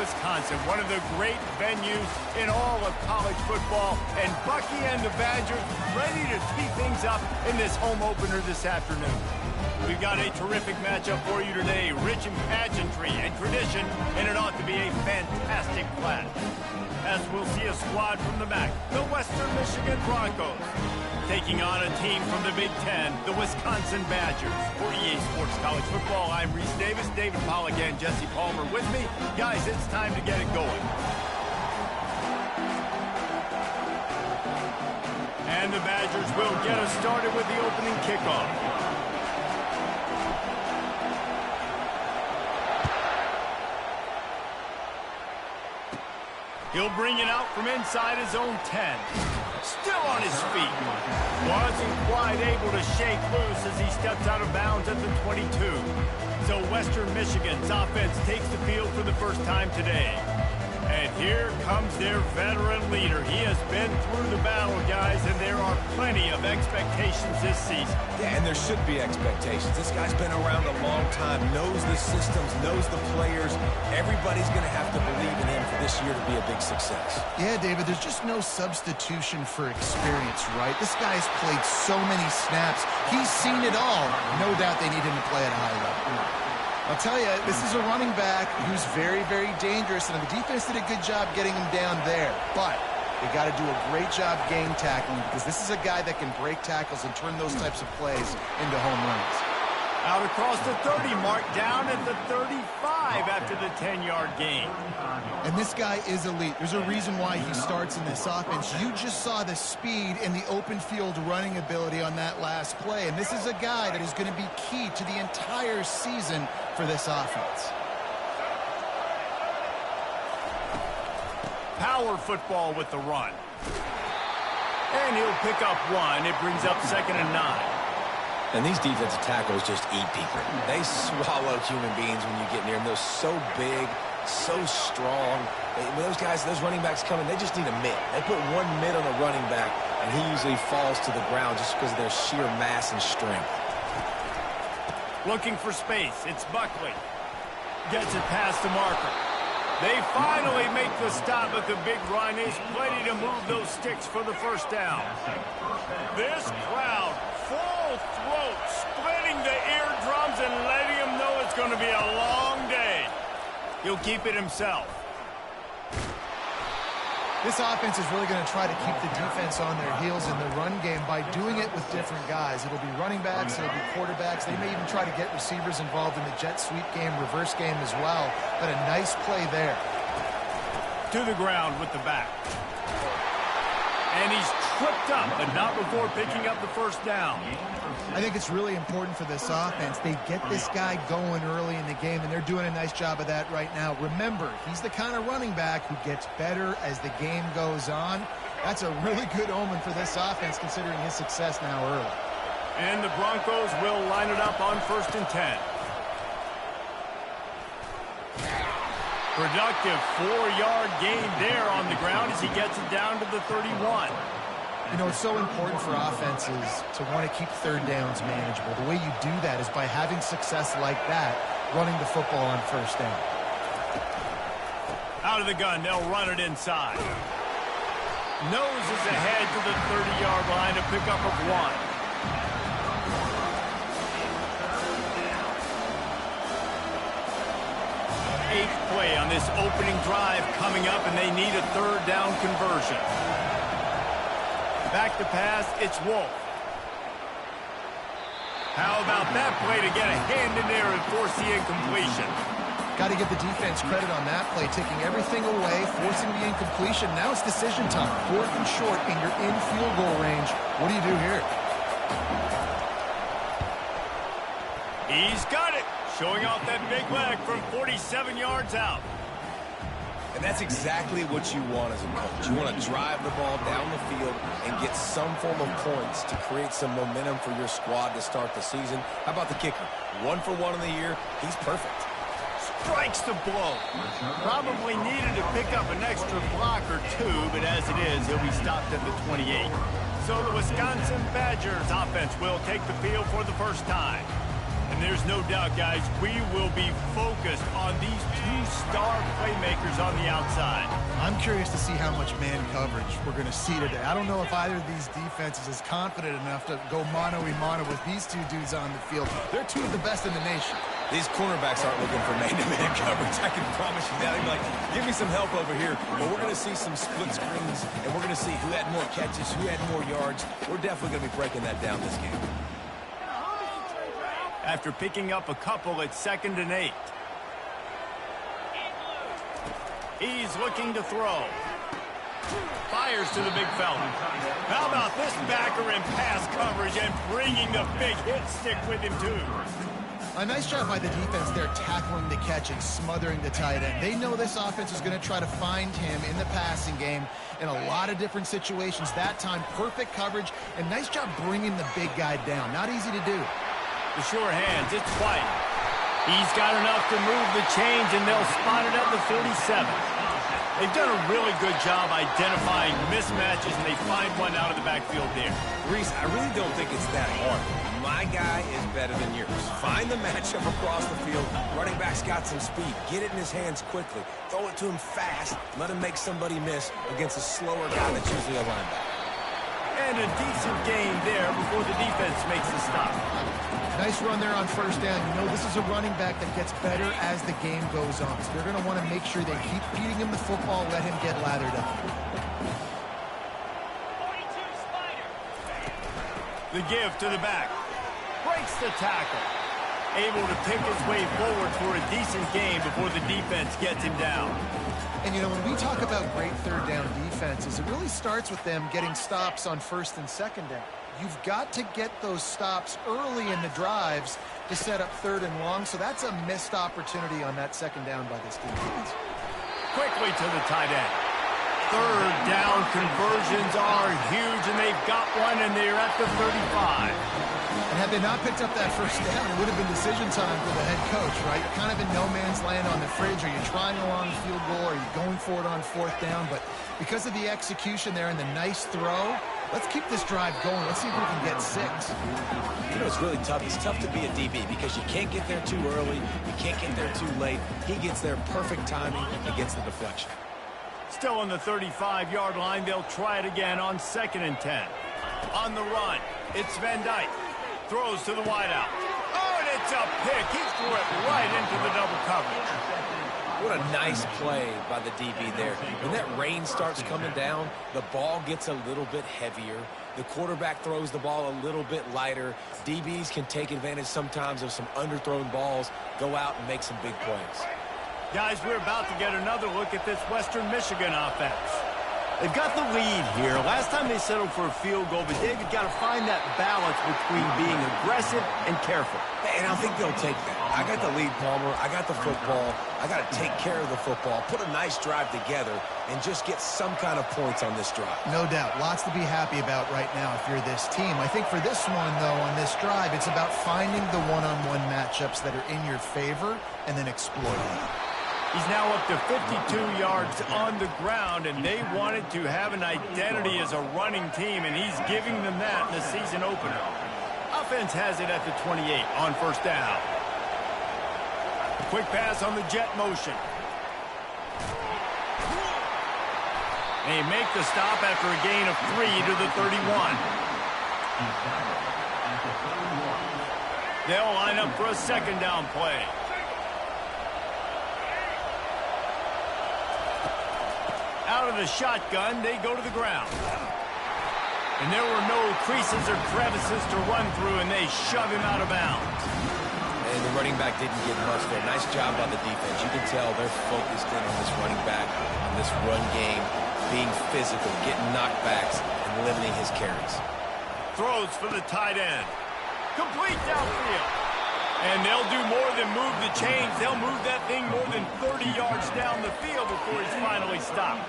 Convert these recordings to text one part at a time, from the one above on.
Wisconsin, one of the great venues in all of college football. And Bucky and the Badgers ready to tee things up in this home opener this afternoon. We've got a terrific matchup for you today, rich in pageantry and tradition, and it ought to be a fantastic clash. As we'll see a squad from the MAC, the Western Michigan Broncos, taking on a team from the Big Ten, the Wisconsin Badgers. For EA Sports College Football, I'm Reese Davis, David Pollack, and Jesse Palmer with me. Guys, it's time to get it going. And the Badgers will get us started with the opening kickoff. He'll bring it out from inside his own 10. Still on his feet. Wasn't quite able to shake loose as he steps out of bounds at the 22. So Western Michigan's offense takes the field for the first time today. And here comes their veteran leader. He has been through the battle, guys, and there are plenty of expectations this season. Yeah, and there should be expectations. This guy's been around a long time, knows the systems, knows the players. Everybody's going to have to believe in him for this year to be a big success. Yeah, David, there's just no substitution for experience, right? This guy's played so many snaps. He's seen it all. No doubt they need him to play at a high level. I'll tell you, this is a running back who's very, very dangerous, and the defense did a good job getting him down there. But they got to do a great job game tackling because this is a guy that can break tackles and turn those types of plays into home runs. Out across the 30 mark, down at the 35 after the 10-yard gain. And this guy is elite. There's a reason why he starts in this offense. You just saw the speed and the open field running ability on that last play. And this is a guy that is going to be key to the entire season for this offense. Power football with the run. And he'll pick up one. It brings up 2nd and 9. And these defensive tackles just eat people. They swallow human beings when you get near them. They're so big, so strong. When those guys, those running backs come in, they just need a mitt. They put one mitt on a running back, and he usually falls to the ground just because of their sheer mass and strength. Looking for space. It's Buckley. Gets it past the marker. They finally make the stop, but the big run is plenty to move those sticks for the first down. This crowd, full throat, splitting the eardrums and letting him know it's going to be a long day. He'll keep it himself. This offense is really going to try to keep the defense on their heels in the run game by doing it with different guys. It'll be running backs, it'll be quarterbacks. They may even try to get receivers involved in the jet sweep game, reverse game as well. But a nice play there. To the ground with the back. And he's tripped up, but not before picking up the first down. I think it's really important for this offense. They get this guy going early in the game, and they're doing a nice job of that right now. Remember, he's the kind of running back who gets better as the game goes on. That's a really good omen for this offense, considering his success now early. And the Broncos will line it up on 1st and 10. Productive 4-yard gain there on the ground as he gets it down to the 31. You know, it's so important for offenses to want to keep third downs manageable. The way you do that is by having success like that, running the football on 1st down. Out of the gun, they'll run it inside. Noses ahead to the 30-yard line, a pickup of 1. Eighth play on this opening drive coming up, and they need a 3rd down conversion. Back to pass, it's Wolf. How about that play to get a hand in there and force the incompletion? Got to give the defense credit on that play, taking everything away, forcing the incompletion. Now it's decision time. 4th and short, and you're in field goal range. What do you do here? He's got it. Showing off that big leg from 47 yards out. And that's exactly what you want as a coach. You want to drive the ball down the field and get some form of points to create some momentum for your squad to start the season. How about the kicker? 1 for 1 in the year. He's perfect. Strikes the blow. Probably needed to pick up an extra block or two, but as it is, he'll be stopped at the 28. So the Wisconsin Badgers offense will take the field for the first time. And there's no doubt, guys, we will be focused on these two star playmakers on the outside. I'm curious to see how much man coverage we're going to see today. I don't know if either of these defenses is confident enough to go mano-a-mano with these two dudes on the field. They're two of the best in the nation. These cornerbacks aren't looking for man-to-man coverage. I can promise you that. They'd be like, give me some help over here. But we're going to see some split screens, and we're going to see who had more catches, who had more yards. We're definitely going to be breaking that down this game. After picking up a couple at 2nd and 8. He's looking to throw. Fires to the big fella. How about this backer in pass coverage and bringing the big hit stick with him, too? A nice job by the defense there, tackling the catch and smothering the tight end. They know this offense is going to try to find him in the passing game in a lot of different situations. That time, perfect coverage, and nice job bringing the big guy down. Not easy to do. The sure hands, it's White. He's got enough to move the chains, and they'll spot it at the 47. They've done a really good job identifying mismatches, and they find one out of the backfield there. Reese, I really don't think it's that hard. My guy is better than yours. Find the matchup across the field. Running back's got some speed. Get it in his hands quickly. Throw it to him fast. Let him make somebody miss against a slower guy that's usually a linebacker. And a decent gain there before the defense makes the stop. Nice run there on 1st down. You know, this is a running back that gets better as the game goes on. So they're going to want to make sure they keep feeding him the football, let him get lathered up. The give to the back. Breaks the tackle. Able to pick his way forward for a decent gain before the defense gets him down. And, you know, when we talk about great 3rd down defenses, it really starts with them getting stops on 1st and 2nd down. You've got to get those stops early in the drives to set up 3rd and long, so that's a missed opportunity on that 2nd down by this defense. Quickly to the tight end. 3rd down conversions are huge, and they've got one, and they're at the 35. And had they not picked up that 1st down, it would have been decision time for the head coach, right? You're kind of in no man's land on the fridge. Are you trying a long field goal? Are you going for it on 4th down? But because of the execution there and the nice throw, let's keep this drive going. Let's see if we can get 6. You know, it's really tough. It's tough to be a DB because you can't get there too early. You can't get there too late. He gets there perfect timing and gets the deflection. Still on the 35-yard line. They'll try it again on 2nd and 10. On the run, it's Van Dyke. Throws to the wideout. Oh, and it's a pick. He threw it right into the double coverage. What a nice play by the DB there. When that rain starts coming down, the ball gets a little bit heavier. The quarterback throws the ball a little bit lighter. DBs can take advantage sometimes of some underthrown balls, go out and make some big plays. Guys, we're about to get another look at this Western Michigan offense. They've got the lead here. Last time they settled for a field goal, but David got to find that balance between being aggressive and careful. And I think they'll take that. I got the lead, Palmer. I got the football. I got to take care of the football, put a nice drive together, and just get some kind of points on this drive. No doubt. Lots to be happy about right now if you're this team. I think for this one, though, on this drive, it's about finding the one-on-one matchups that are in your favor and then exploiting them. He's now up to 52 yards on the ground, and they wanted to have an identity as a running team, and he's giving them that in the season opener. Offense has it at the 28 on 1st down. Quick pass on the jet motion. They make the stop after a gain of 3 to the 31. They'll line up for a 2nd down play. Out of the shotgun, they go to the ground. And there were no creases or crevices to run through, and they shove him out of bounds. And the running back didn't get much there. Nice job by the defense. You can tell they're focused in on this running back, on this run game, being physical, getting knockbacks, and limiting his carries. Throws for the tight end. Complete downfield. And they'll do more than move the chains. They'll move that thing more than 30 yards down the field before he's finally stopped.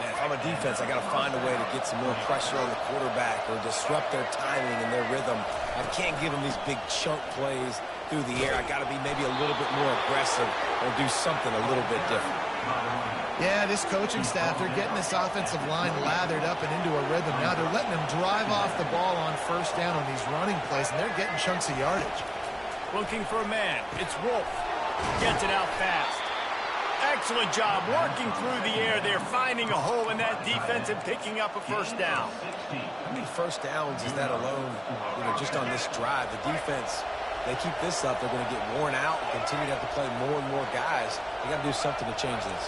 Man, if I'm a defense, I got to find a way to get some more pressure on the quarterback or disrupt their timing and their rhythm. I can't give them these big chunk plays through the air. I got to be maybe a little bit more aggressive or do something a little bit different. Yeah, this coaching staff, they're getting this offensive line lathered up and into a rhythm. Now they're letting them drive off the ball on 1st down on these running plays, and they're getting chunks of yardage. Looking for a man. It's Wolf. Gets it out fast. Excellent job working through the air there, finding a hole in that defense and picking up a first down. How many first downs is that alone, just on this drive? The defense, they keep this up, they're going to get worn out and continue to have to play more and more guys. They got to do something to change this.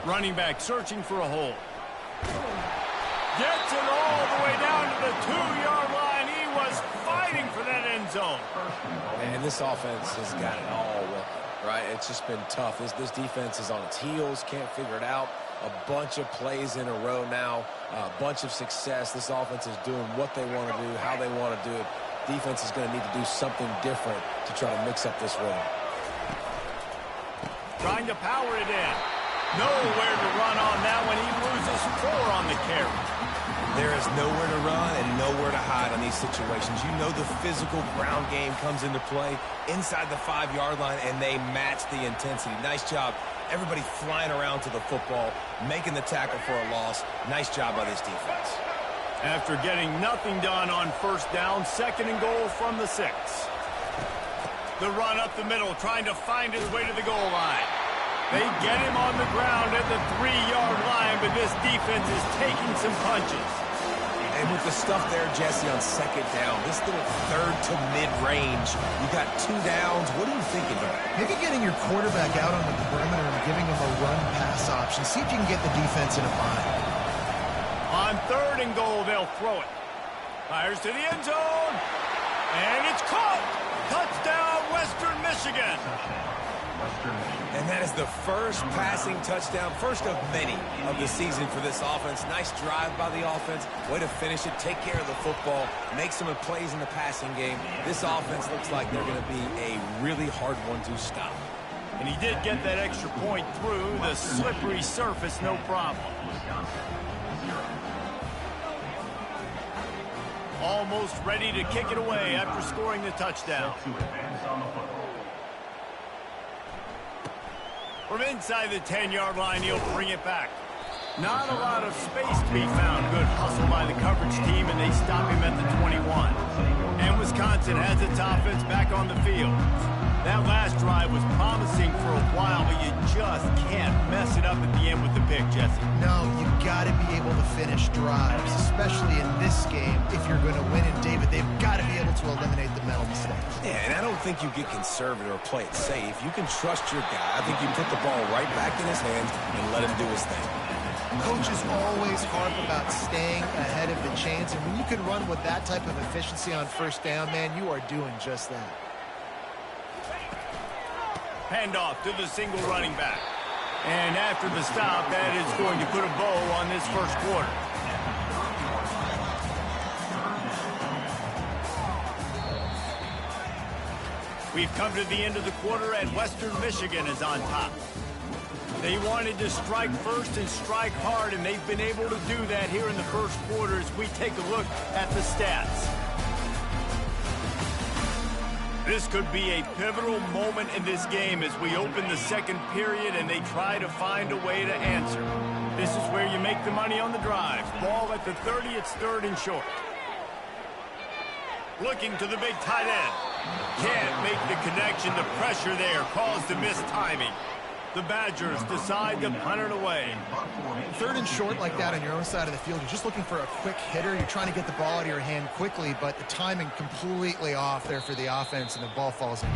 Running back searching for a hole. Gets it all the way down to the 2-yard line. He was fighting for that end zone. And this offense has got it all, right? It's just been tough. This defense is on its heels, can't figure it out. A bunch of plays in a row now, a bunch of success. This offense is doing what they want to do, how they want to do it. Defense is going to need to do something different to try to mix up this rhythm. Trying to power it in. Nowhere to run on that one. He loses 4 on the carry. There is nowhere to run and nowhere to hide on these situations. You know the physical ground game comes into play inside the 5-yard line, and they match the intensity. Nice job. Everybody flying around to the football, making the tackle for a loss. Nice job by this defense. After getting nothing done on first down, 2nd and goal from the 6. The run up the middle, trying to find his way to the goal line. They get him on the ground at the 3-yard line, but this defense is taking some punches. And with the stuff there, Jesse, on 2nd down, this little 3rd to mid-range, you got 2 downs. What are you thinking here? Maybe getting your quarterback out on the perimeter and giving him a run-pass option. See if you can get the defense in a bind. On 3rd and goal, they'll throw it. Fires to the end zone. And it's caught. Touchdown, Western Michigan. And that is the first passing touchdown, first of many of the season for this offense. Nice drive by the offense. Way to finish it, take care of the football, make some plays in the passing game. This offense looks like they're going to be a really hard one to stop. And he did get that extra point through the slippery surface, no problem. Almost ready to kick it away after scoring the touchdown. From inside the 10-yard line, he'll bring it back. Not a lot of space to be found. Good hustle by the coverage team, and they stop him at the 21. And Wisconsin has its offense back on the field. That last drive was promising for a while, but you just can't mess it up at the end with the pick, Jesse. No, you've got to be able to finish drives, especially in this game. If you're going to win it, David, they've got to be able to eliminate the mental mistakes. Yeah, and I don't think you get conservative or play it safe. You can trust your guy. I think you put the ball right back in his hands and let him do his thing. Coaches always harp about staying ahead of the chains, and when you can run with that type of efficiency on first down, man, you are doing just that. Handoff to the single running back. And after the stop, that is going to put a bow on this first quarter. We've come to the end of the quarter, and Western Michigan is on top. They wanted to strike first and strike hard, and they've been able to do that here in the first quarter as we take a look at the stats. This could be a pivotal moment in this game as we open the second period and they try to find a way to answer. This is where you make the money on the drives. Ball at the 30, it's 3rd and short. Looking to the big tight end. Can't make the connection. The pressure there caused a missed timing. The Badgers decide to punt it away. 3rd and short like that on your own side of the field, you're just looking for a quick hitter. You're trying to get the ball out of your hand quickly, but the timing completely off there for the offense, and the ball falls in.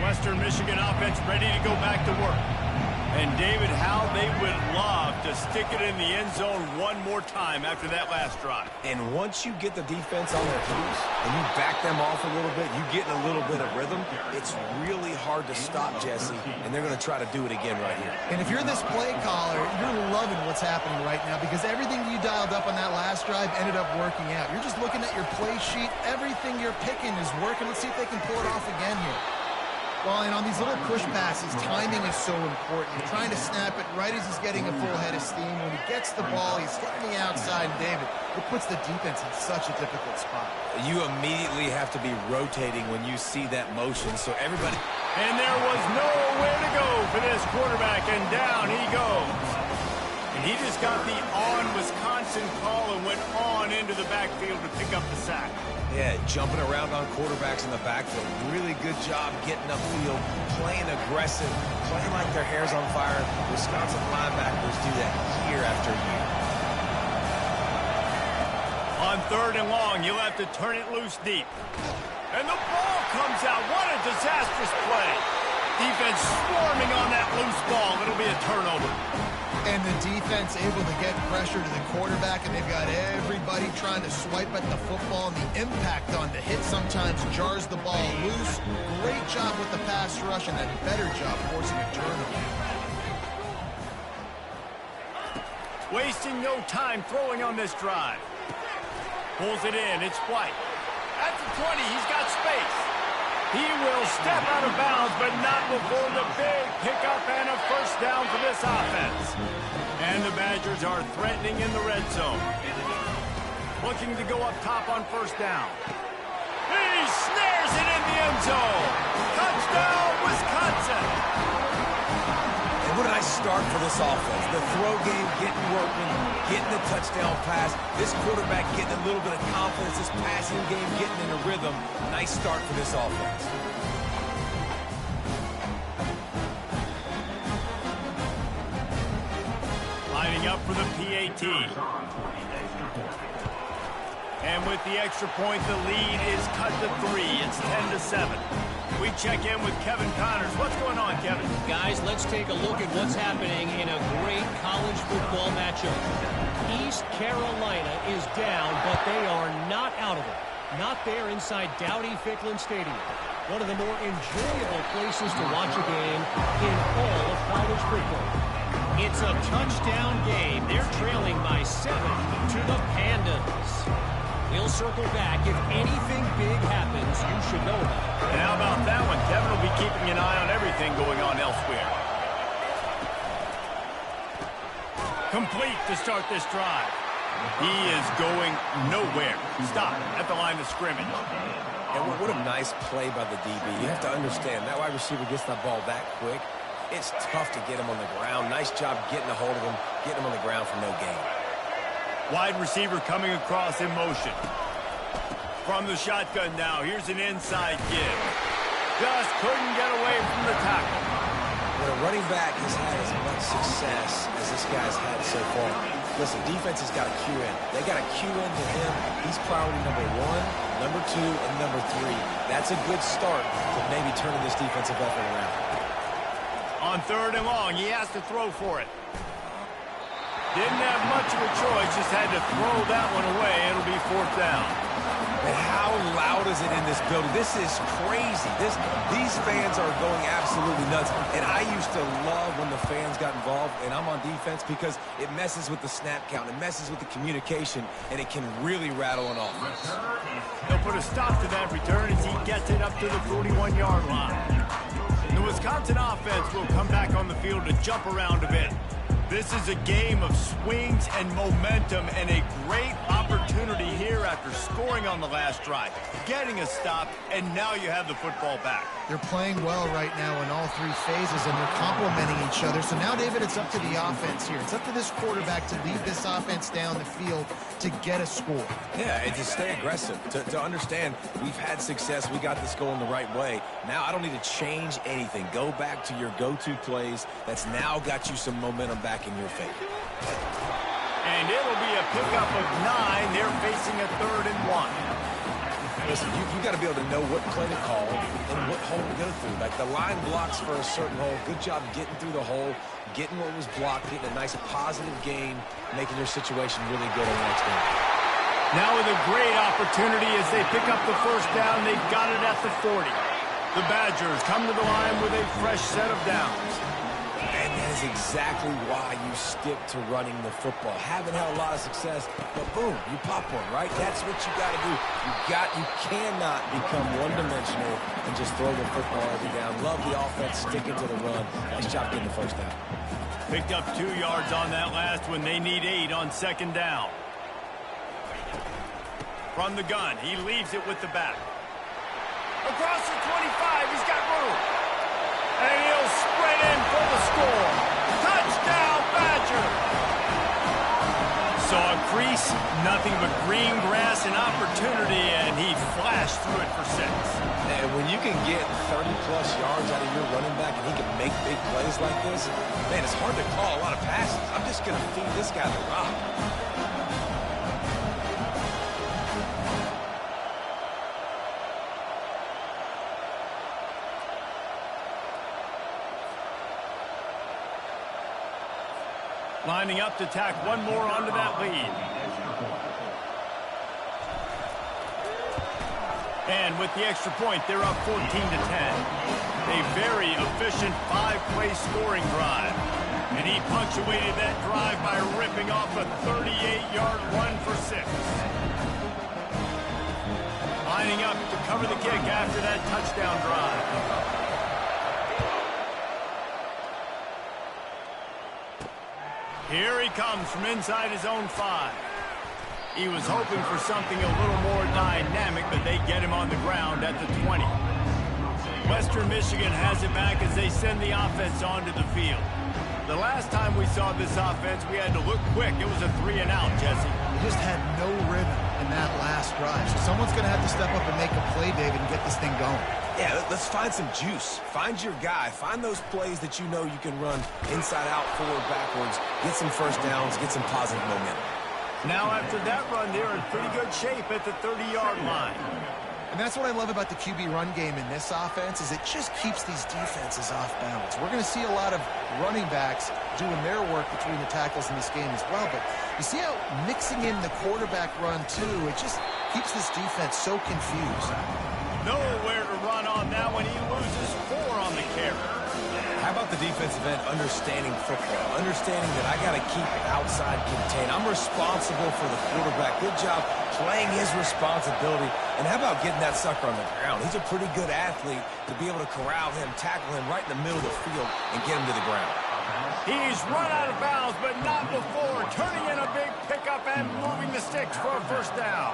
Western Michigan offense ready to go back to work. And David, how they would love to stick it in the end zone one more time after that last drive. And once you get the defense on their heels and you back them off a little bit, you get in a little bit of rhythm, it's really hard to stop, Jesse, and they're going to try to do it again right here. And if you're this play caller, you're loving what's happening right now because everything you dialed up on that last drive ended up working out. You're just looking at your play sheet. Everything you're picking is working. Let's see if they can pull it off again here. Well, and on these little push passes, timing is so important. You're trying to snap it right as he's getting a full head of steam. When he gets the ball, he's hitting the outside, and David, it puts the defense in such a difficult spot. You immediately have to be rotating when you see that motion, so everybody... And there was nowhere to go for this quarterback, and down he goes. And he just got the on Wisconsin call and went on into into the backfield to pick up the sack. Yeah, jumping around on quarterbacks in the backfield. Really good job getting upfield, playing aggressive, playing like their hair's on fire. Wisconsin linebackers do that year after year. On 3rd and long, you'll have to turn it loose deep. And the ball comes out. What a disastrous play. Defense swarming on that loose ball. It'll be a turnover. And the defense able to get pressure to the quarterback, and they've got everybody trying to swipe at the football, and the impact on the hit sometimes jars the ball loose. Great job with the pass rush, and a better job forcing a turnover. Wasting no time throwing on this drive. Pulls it in. It's White. At the 20, he's got space. He will step out of bounds, but not before the big pickup and a first down for this offense. And the Badgers are threatening in the red zone. Looking to go up top on first down. He snares it in the end zone. Touchdown, Wisconsin. And what a nice start for this offense. The throw game getting working, getting the touchdown pass. This quarterback getting a little bit of confidence. This passing game getting in a rhythm. Nice start for this offense. Lining up for the PAT. And with the extra point, the lead is cut to 3. It's 10-7. We check in with Kevin Connors. What's going on, Kevin? Guys, let's take a look at what's happening in a great college football matchup. East Carolina is down, but they are not out of it. Not there inside Dowdy-Ficklen Stadium. One of the more enjoyable places to watch a game in all of college football. It's a touchdown game. They're trailing by 7 to the Pandas. We'll circle back. If anything big happens, you should know about it. And how about that one? Kevin will be keeping an eye on everything going on elsewhere. Complete to start this drive. He is going nowhere. Stop at the line of scrimmage. And what a nice play by the DB. You have to understand, that wide receiver gets that ball that quick. It's tough to get him on the ground. Nice job getting a hold of him, getting him on the ground for no gain. Wide receiver coming across in motion. From the shotgun now, here's an inside give. Just couldn't get away from the tackle. When a running back has had as much success as this guy's had so far, listen, defense has got to cue in. They got to cue in to him. He's priority number 1, number 2, and number 3. That's a good start to maybe turning this defensive effort around. On 3rd and long, he has to throw for it. Didn't have much of a choice, just had to throw that one away. It'll be 4th down. And how loud is it in this building? This is crazy. These fans are going absolutely nuts. And I used to love when the fans got involved, and I'm on defense, because it messes with the snap count. It messes with the communication, and it can really rattle an offense. They'll put a stop to that return as he gets it up to the 41-yard line. The Wisconsin offense will come back on the field to jump around a bit. This is a game of swings and momentum, and a great opportunity here after scoring on the last drive, getting a stop, and now you have the football back. They're playing well right now in all 3 phases, and they're complementing each other. So now, David, it's up to the offense here. It's up to this quarterback to lead this offense down the field to get a score. Yeah, and to stay aggressive, to understand we've had success, we got this going the right way. Now I don't need to change anything. Go back to your go-to plays. That's now got you some momentum back in your favor. And it'll be a pickup of 9. They're facing a 3rd and 1. Listen, you got to be able to know what play to call and what hole to go through. Like, the line blocks for a certain hole. Good job getting through the hole, getting what was blocked, getting a nice positive gain, making your situation really good on the next game. Now with a great opportunity as they pick up the first down. They've got it at the 40. The Badgers come to the line with a fresh set of downs. And that is exactly why you stick to running the football. Haven't had a lot of success, but boom, you pop one, right? That's what you got to do. You cannot become one-dimensional and just throw the football every down. Love the offense, sticking to the run. Nice job getting the first down. Picked up 2 yards on that last one. They need 8 on 2nd down. From the gun, he leaves it with the back. Across the 25, he's got room. And he'll spread in for the score. Touchdown, Badger! Saw a crease space, nothing but green grass and opportunity, and he flashed through it for 6. And when you can get 30-plus yards out of your running back and he can make big plays like this, man, it's hard to call a lot of passes. I'm just going to feed this guy the rock. Lining up to tack one more onto that lead. And with the extra point, they're up 14-10. A very efficient 5-play scoring drive. And he punctuated that drive by ripping off a 38-yard run for 6. Lining up to cover the kick after that touchdown drive. Here he comes from inside his own 5. He was hoping for something a little more dynamic, but they get him on the ground at the 20. Western Michigan has it back as they send the offense onto the field. The last time we saw this offense, we had to look quick. It was a 3-and-out, Jesse. They just had no rhythm in that last drive. So someone's going to have to step up and make a play, David, and get this thing going. Yeah, let's find some juice. Find your guy. Find those plays that you know you can run inside out, forward, backwards. Get some first downs. Get some positive momentum. Now, after that run, they're in pretty good shape at the 30-yard line. And that's what I love about the QB run game in this offense is it just keeps these defenses off balance. We're going to see a lot of running backs doing their work between the tackles in this game as well. But you see how mixing in the quarterback run, too, it just keeps this defense so confused. Nowhere to run on that one. He loses 4 on the carry. How about the defensive end understanding football, understanding that I got to keep outside contained. I'm responsible for the quarterback. Good job playing his responsibility. And how about getting that sucker on the ground? He's a pretty good athlete to be able to corral him, tackle him right in the middle of the field, and get him to the ground. He's run out of bounds, but not before turning in a big pickup and moving the sticks for a first down.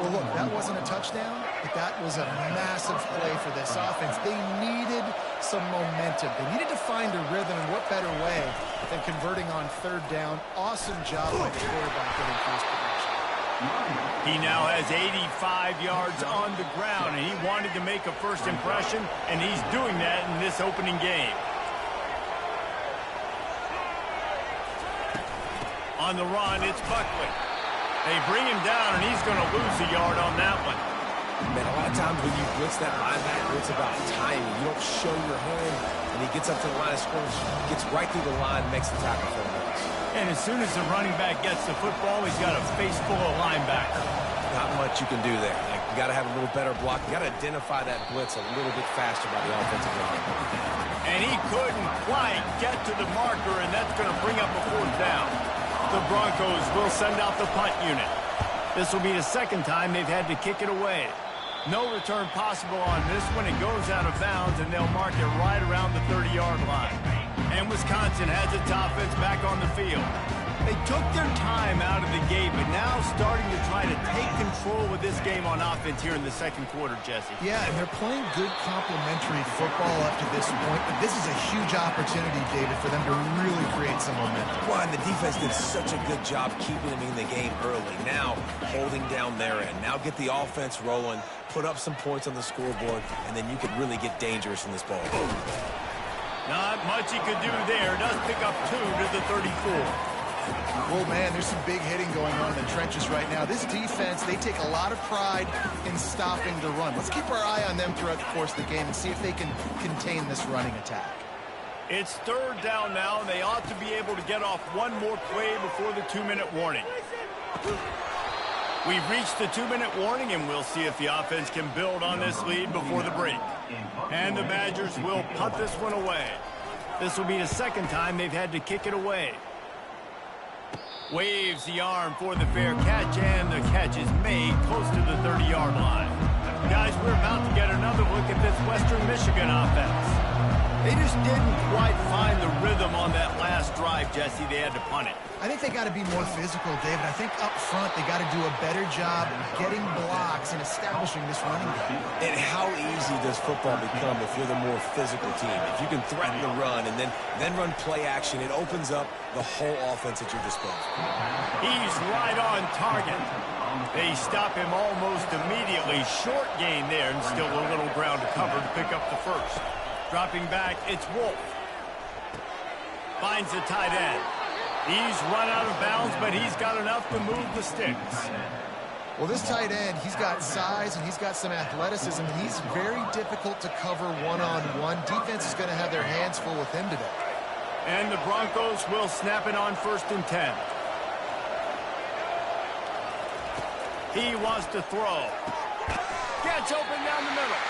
Well, look, that wasn't a touchdown, but that was a massive play for this offense. They needed some momentum. They needed to find a rhythm, and what better way than converting on 3rd down. Awesome job by the quarterback getting first production. He now has 85 yards on the ground, and he wanted to make a first impression, and he's doing that in this opening game. On the run, it's Buckley. They bring him down, and he's going to lose a yard on that one. Man, a lot of times when you blitz that linebacker, it's about timing. You don't show your hand, and he gets up to the line of scrimmage, gets right through the line, makes the tackle for him. And as soon as the running back gets the football, he's got a face full of linebackers. Not much you can do there. You got to have a little better block. You got to identify that blitz a little bit faster by the offensive line. And he couldn't quite get to the marker, and that's going to bring up a 4th down. The Broncos will send out the punt unit. This will be the 2nd time they've had to kick it away. No return possible on this one. It goes out of bounds, and they'll mark it right around the 30-yard line. And Wisconsin has its offense back on the field. They took their time out of the gate, but now starting to try to take control of this game on offense here in the 2nd quarter, Jesse. Yeah, and they're playing good complementary football up to this point, but this is a huge opportunity, David, for them to really create some momentum. Well, and the defense did such a good job keeping them in the game early. Now, holding down their end. Now get the offense rolling, put up some points on the scoreboard, and then you could really get dangerous in this ball. Not much he could do there. Does pick up 2 to the 34. Well, man, there's some big hitting going on in the trenches right now. This defense, they take a lot of pride in stopping the run. Let's keep our eye on them throughout the course of the game and see if they can contain this running attack. It's 3rd down now, and they ought to be able to get off one more play before the 2-minute warning. We've reached the 2-minute warning, and we'll see if the offense can build on this lead before the break. And the Badgers will punt this one away. This will be the 2nd time they've had to kick it away. Waves the arm for the fair catch, and the catch is made close to the 30-yard line. Guys, we're about to get another look at this Western Michigan offense. They just didn't quite find the rhythm on that last drive, Jesse. They had to punt it. I think they got to be more physical, David. I think up front they got to do a better job getting blocks and establishing this running game. And how easy does football become if you're the more physical team? If you can threaten the run and then run play action, it opens up the whole offense at your disposal. He's right on target. They stop him almost immediately. Short gain there, and still a little ground to cover to pick up the first. Dropping back, it's Wolf. Finds the tight end. He's run out of bounds, but he's got enough to move the sticks. Well, this tight end, he's got size and he's got some athleticism, and he's very difficult to cover one-on-one. Defense is going to have their hands full with him today. And the Broncos will snap it on 1st and 10. He wants to throw. Gets open down the middle.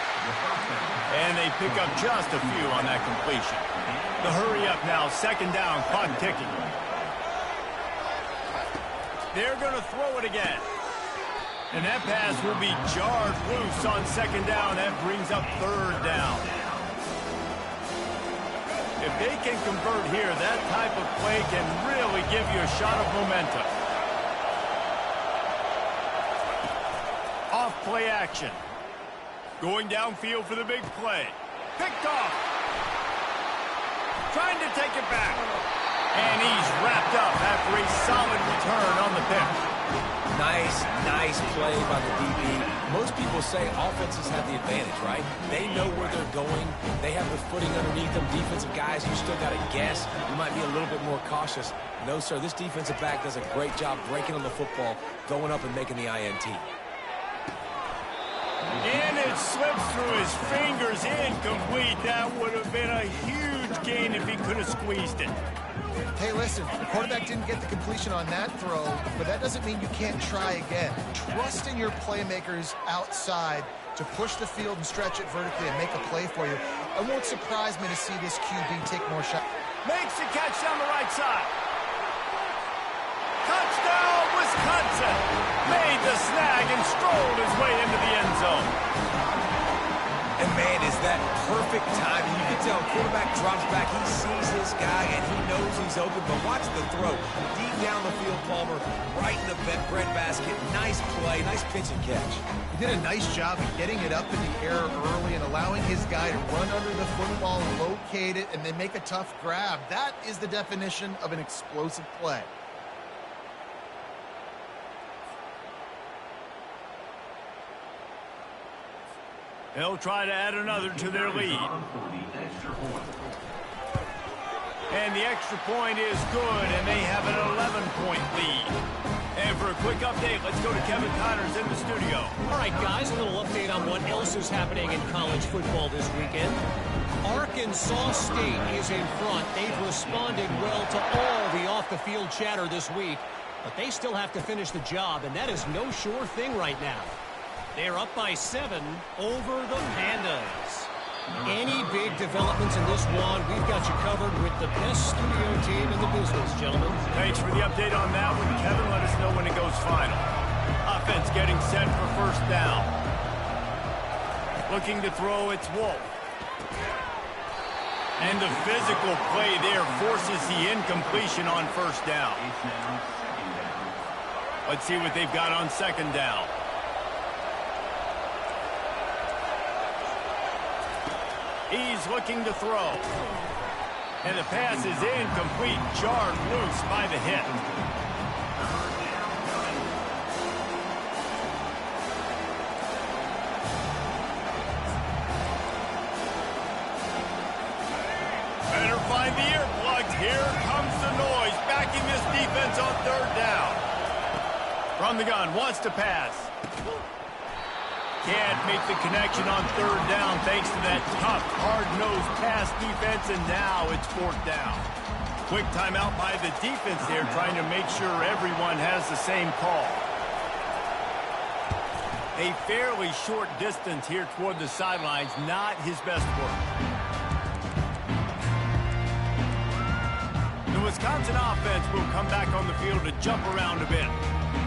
And they pick up just a few on that completion. The hurry up now, 2nd down, clock ticking. They're going to throw it again. And that pass will be jarred loose on 2nd down. That brings up 3rd down. If they can convert here, that type of play can really give you a shot of momentum. Off play action. Going downfield for the big play. Picked off. Trying to take it back. And he's wrapped up after a solid return on the pick. Nice play by the DB. Most people say offenses have the advantage, right? They know where they're going. They have the footing underneath them. Defensive guys, you still got to guess. You might be a little bit more cautious. No, sir, this defensive back does a great job breaking on the football, going up and making the INT. And it slips through his fingers, incomplete. That would have been a huge gain if he could have squeezed it. Hey, listen, the quarterback didn't get the completion on that throw, but that doesn't mean you can't try again. Trust in your playmakers outside to push the field and stretch it vertically and make a play for you. It won't surprise me to see this QB take more shots. Makes the catch down the right side. Touchdown, Wisconsin! Made the snag and strolled his way into the end zone. And, man, is that perfect timing. You can tell quarterback drops back. He sees his guy, and he knows he's open. But watch the throw. Deep down the field, Palmer, right in the breadbasket. Nice play, nice pitch and catch. He did a nice job of getting it up in the air early and allowing his guy to run under the football, locate it, and then make a tough grab. That is the definition of an explosive play. They'll try to add another to their lead. And the extra point is good, and they have an 11-point lead. And for a quick update, let's go to Kevin Connors in the studio. All right, guys, a little update on what else is happening in college football this weekend. Arkansas State is in front. They've responded well to all the off-the-field chatter this week, but they still have to finish the job, and that is no sure thing right now. They're up by 7 over the Pandas. Any big developments in this one, we've got you covered with the best studio team in the business, gentlemen. Thanks for the update on that one, Kevin. Let us know when it goes final. Offense getting set for 1st down. Looking to throw, it's Wolf. And the physical play there forces the incompletion on 1st down. Let's see what they've got on 2nd down. He's looking to throw. And the pass is incomplete, jarred loose by the hit. Better find the earplugs. Here comes the noise, backing this defense on 3rd down. From the gun, wants to pass. Can't make the connection on 3rd down thanks to that tough, hard-nosed pass defense, and now it's 4th down. Quick timeout by the defense there, trying to make sure everyone has the same call. A fairly short distance here toward the sidelines, not his best work. The Wisconsin offense will come back on the field to jump around a bit.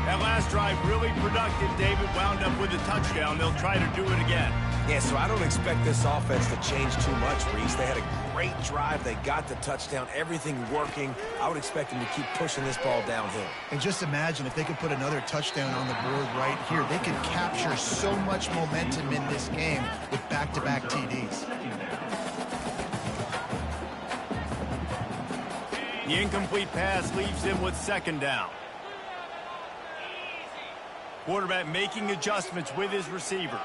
That last drive really productive. David wound up with a touchdown. They'll try to do it again. Yeah, so I don't expect this offense to change too much, Reese. They had a great drive. They got the touchdown. Everything working. I would expect them to keep pushing this ball downhill. And just imagine if they could put another touchdown on the board right here. They could capture so much momentum in this game with back-to-back TDs. The incomplete pass leaves him with second down. Quarterback making adjustments with his receivers.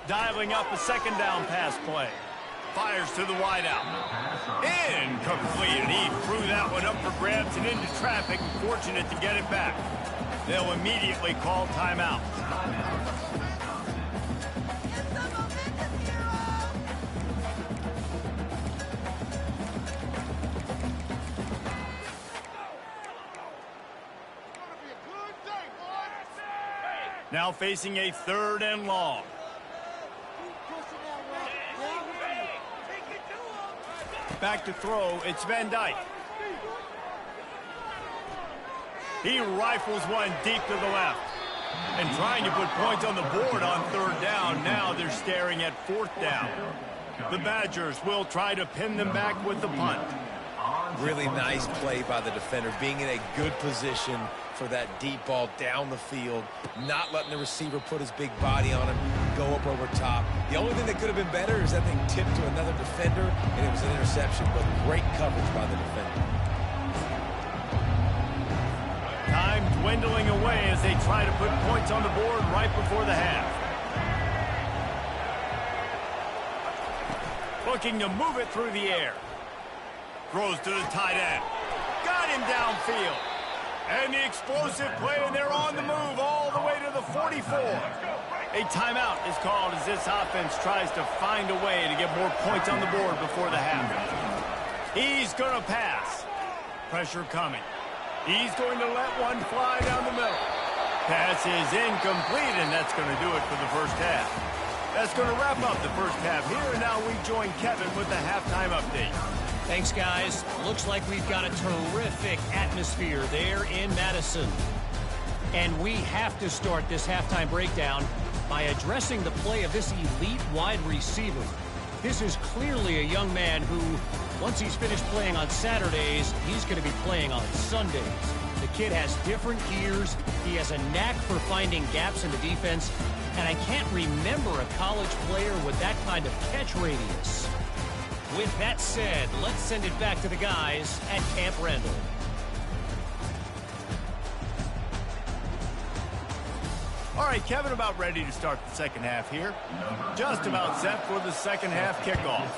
Dialing up a second down pass play. Fires to the wideout. Incomplete, and he threw that one up for grabs and into traffic. Fortunate to get it back. They'll immediately call timeout. Now facing a 3rd and long. Back to throw, it's Van Dyke. He rifles one deep to the left. And trying to put points on the board on 3rd down. Now they're staring at 4th down. The Badgers will try to pin them back with the punt. Really nice play by the defender, being in a good position for that deep ball down the field, not letting the receiver put his big body on him, go up over top. The only thing that could have been better is that thing tipped to another defender, and it was an interception, but great coverage by the defender. Time dwindling away as they try to put points on the board right before the half. Looking to move it through the air. Throws to the tight end. Got him downfield. And the explosive play, and they're on the move all the way to the 44. A timeout is called as this offense tries to find a way to get more points on the board before the half. He's going to pass. Pressure coming. He's going to let one fly down the middle. Pass is incomplete, and that's going to do it for the first half. That's going to wrap up the first half here, and now we join Kevin with the halftime update. Thanks, guys. Looks like we've got a terrific atmosphere there in Madison. And we have to start this halftime breakdown by addressing the play of this elite wide receiver. This is clearly a young man who, once he's finished playing on Saturdays, he's going to be playing on Sundays. The kid has different gears. He has a knack for finding gaps in the defense. And I can't remember a college player with that kind of catch radius. With that said, let's send it back to the guys at Camp Randall. All right, Kevin, about ready to start the second half here. Just about set for the second half kickoff.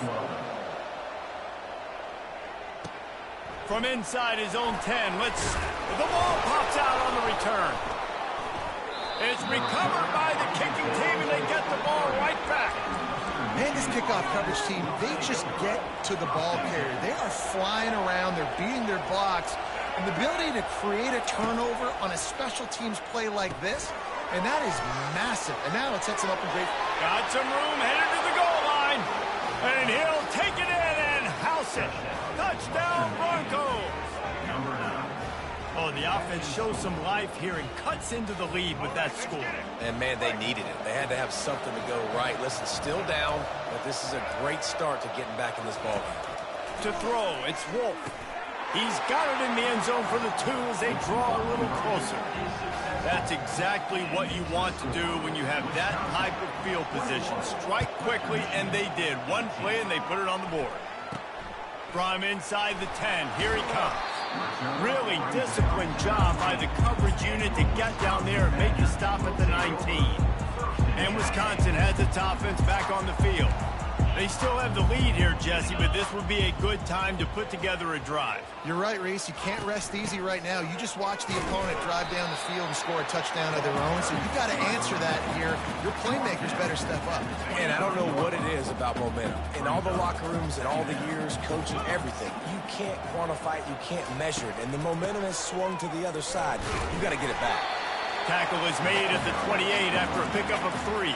From inside his own 10, the ball pops out on the return. It's recovered by the kicking team, and they get the ball right back. Man, this kickoff coverage team, they just get to the ball carrier. They are flying around. They're beating their blocks. And the ability to create a turnover on a special teams play like this, and that is massive. And now it sets them up in great... Got some room, headed to the goal line. And he'll take it in and house it. Touchdown, Broncos. Oh, the offense shows some life here and cuts into the lead with that score. And, man, they needed it. They had to have something to go right. Listen, still down, but this is a great start to getting back in this ballgame. To throw, it's Wolf. He's got it in the end zone for the 2 as they draw a little closer. That's exactly what you want to do when you have that type of field position. Strike quickly, and they did. One play, and they put it on the board. From inside the 10, here he comes. Really disciplined job by the coverage unit to get down there and make the stop at the 19. And Wisconsin has its offense back on the field. They still have the lead here, Jesse, but this would be a good time to put together a drive. You're right, Reese. You can't rest easy right now. You just watch the opponent drive down the field and score a touchdown of their own, so you got to answer that here. Your playmakers better step up. And I don't know what it is about momentum. In all the locker rooms and all the years, coaching, everything, you can't quantify it, you can't measure it, and the momentum has swung to the other side. You got to get it back. Tackle is made at the 28 after a pickup of 3.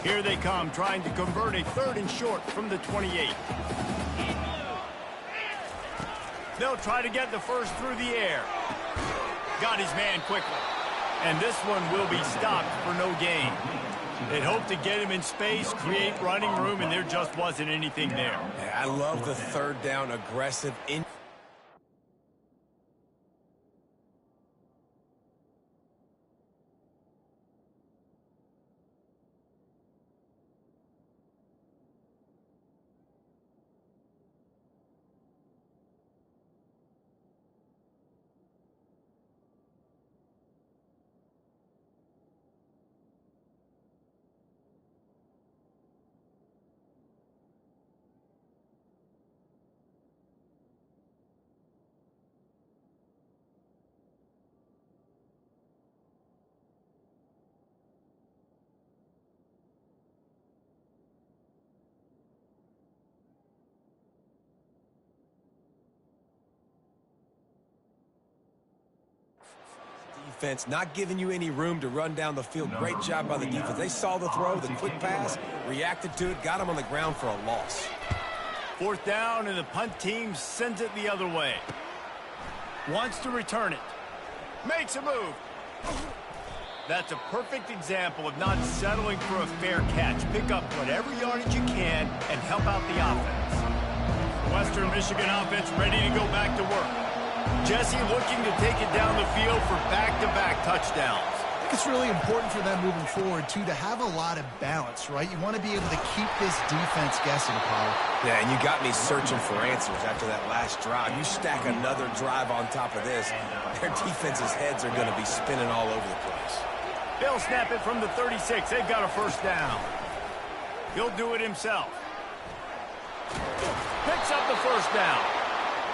Here they come, trying to convert a 3rd and short from the 28. They'll try to get the first through the air. Got his man quickly. And this one will be stopped for no gain. They'd hoped to get him in space, create running room, and there just wasn't anything there. Yeah, I love the third down aggressive in. Defense not giving you any room to run down the field. Great job by the defense. They saw the throw, the quick pass, reacted to it, got him on the ground for a loss. Fourth down, and the punt team sends it the other way. Wants to return it. Makes a move. That's a perfect example of not settling for a fair catch. Pick up whatever yardage you can and help out the offense. Western Michigan offense ready to go back to work. Jesse looking to take it down the field for back-to-back touchdowns. I think it's really important for them moving forward, too, to have a lot of balance, right? You want to be able to keep this defense guessing, Paul. Yeah, and you got me searching for answers after that last drive. You stack another drive on top of this, their defense's heads are going to be spinning all over the place. They'll snap it from the 36. They've got a first down. He'll do it himself. Picks up the first down.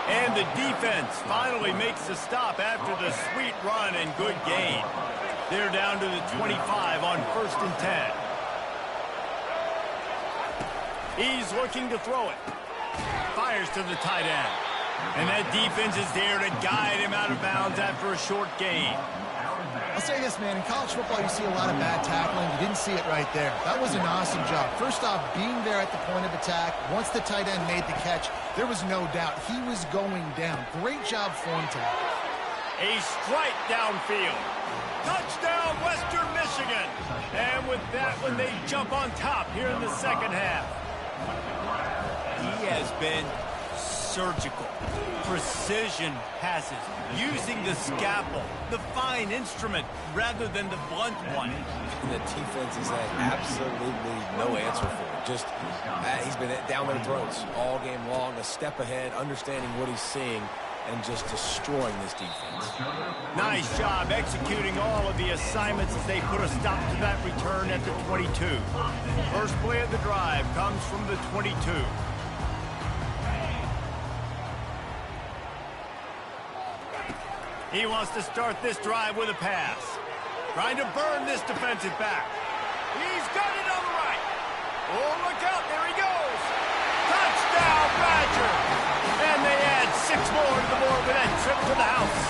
And the defense finally makes the stop after the sweet run and good gain. They're down to the 25 on 1st and 10. He's looking to throw it. Fires to the tight end. And that defense is there to guide him out of bounds after a short gain. I'll say this, man. In college football, you see a lot of bad tackling. You didn't see it right there. That was an awesome job. First off, being there at the point of attack. Once the tight end made the catch, there was no doubt he was going down. Great job for him today. A strike downfield. Touchdown, Western Michigan. And with that one, they jump on top here in the second half. He has been surgical. Precision passes, using the scalpel, the fine instrument, rather than the blunt one. The defense has had absolutely no answer for him. Just, he's been down their throats all game long, a step ahead, understanding what he's seeing, and just destroying this defense. Nice job executing all of the assignments as they put a stop to that return at the 22. First play of the drive comes from the 22. He wants to start this drive with a pass. Trying to burn this defensive back. He's got it on the right. Oh, look out. There he goes. Touchdown, Badger. And they add 6 more to the board with that trip to the house.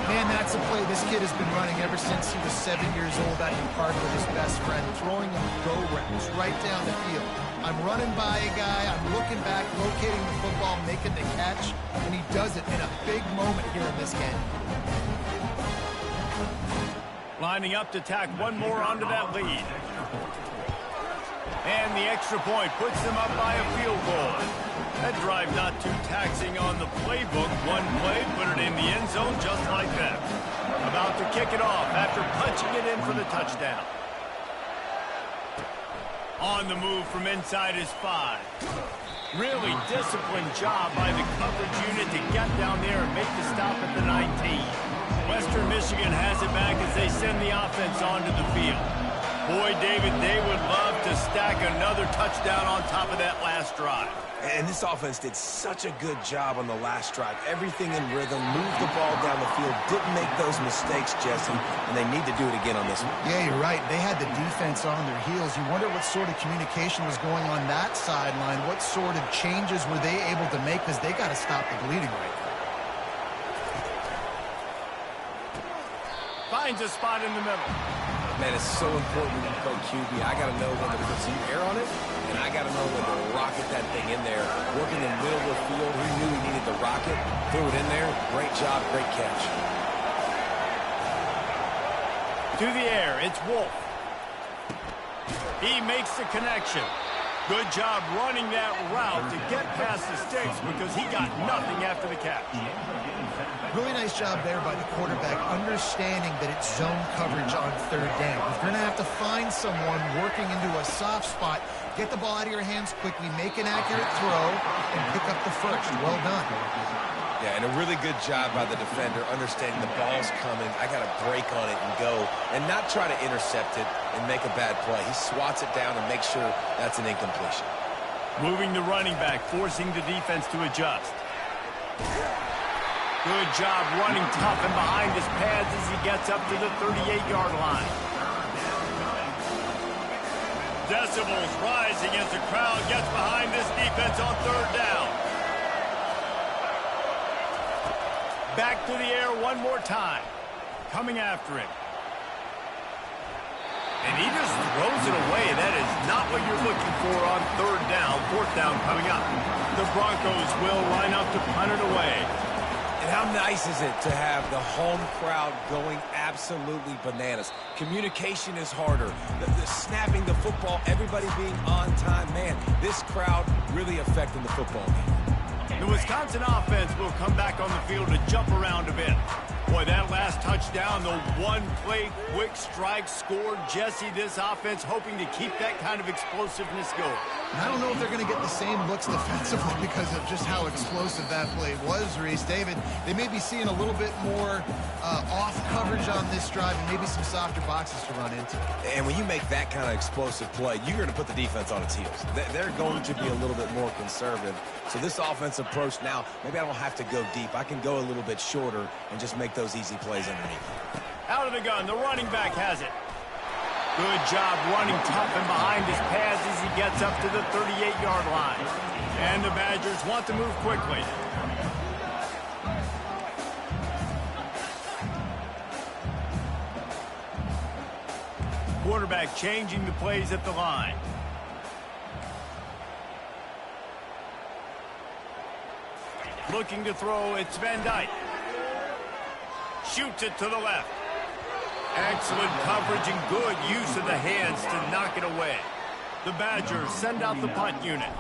Man, that's a play this kid has been running ever since he was 7 years old out in the park with his best friend, throwing him go rounds right down the field. I'm running by a guy, I'm looking back, locating the football, making the catch, and he does it in a big moment here in this game. Lining up to tack one more onto that lead. And the extra point puts them up by a field goal. That drive not too taxing on the playbook. One play, put it in the end zone just like that. About to kick it off after punching it in for the touchdown. On the move from inside his 5. Really disciplined job by the coverage unit to get down there and make the stop at the 19. Western Michigan has it back as they send the offense onto the field. Boy, David, they would love to stack another touchdown on top of that last drive. And this offense did such a good job on the last drive. Everything in rhythm, moved the ball down the field, didn't make those mistakes, Jesse, and they need to do it again on this one. Yeah, you're right. They had the defense on their heels. You wonder what sort of communication was going on that sideline. What sort of changes were they able to make, because they got to stop the bleeding right now. 5 finds a spot in the middle. Man, it's so important when you play QB. I got to know when to put some air on it, and I got to know when to rocket that thing in there. Working the middle of the field, he knew he needed to rocket, threw it in there. Great job, great catch. To the air, it's Wolf. He makes the connection. Good job running that route to get past the sticks because he got nothing after the catch. Really nice job there by the quarterback, understanding that it's zone coverage on third down. If you're going to have to find someone working into a soft spot, get the ball out of your hands quickly, make an accurate throw, and pick up the first. Well done. Yeah, and a really good job by the defender, understanding the ball's coming. I got to break on it and go, and not try to intercept it and make a bad play. He swats it down and makes sure that's an incompletion. Moving the running back, forcing the defense to adjust. Good job running tough and behind his pads as he gets up to the 38-yard line. Decibels rising as the crowd gets behind this defense on third down. Back to the air one more time. Coming after him. And he just throws it away. That is not what you're looking for on third down. Fourth down coming up. The Broncos will line up to punt it away. And how nice is it to have the home crowd going absolutely bananas? Communication is harder. The snapping the football, everybody being on time. Man, this crowd really affecting the football game. The Wisconsin offense will come back on the field to jump around a bit. Boy, that last touchdown, the one-play quick strike scored. Jesse, this offense hoping to keep that kind of explosiveness going. And I don't know if they're going to get the same looks defensively because of just how explosive that play was, Reese. David, they may be seeing a little bit more off coverage on this drive and maybe some softer boxes to run into. And when you make that kind of explosive play, you're going to put the defense on its heels. They're going to be a little bit more conservative. So this offensive approach now, maybe I don't have to go deep. I can go a little bit shorter and just make those easy plays underneath. Out of the gun, the running back has it. Good job running tough and behind his pads as he gets up to the 38-yard line. And the Badgers want to move quickly. Quarterback changing the plays at the line. Looking to throw, it's Van Dyke. Shoots it to the left. Excellent coverage and good use of the hands to knock it away. The Badgers send out the punt unit.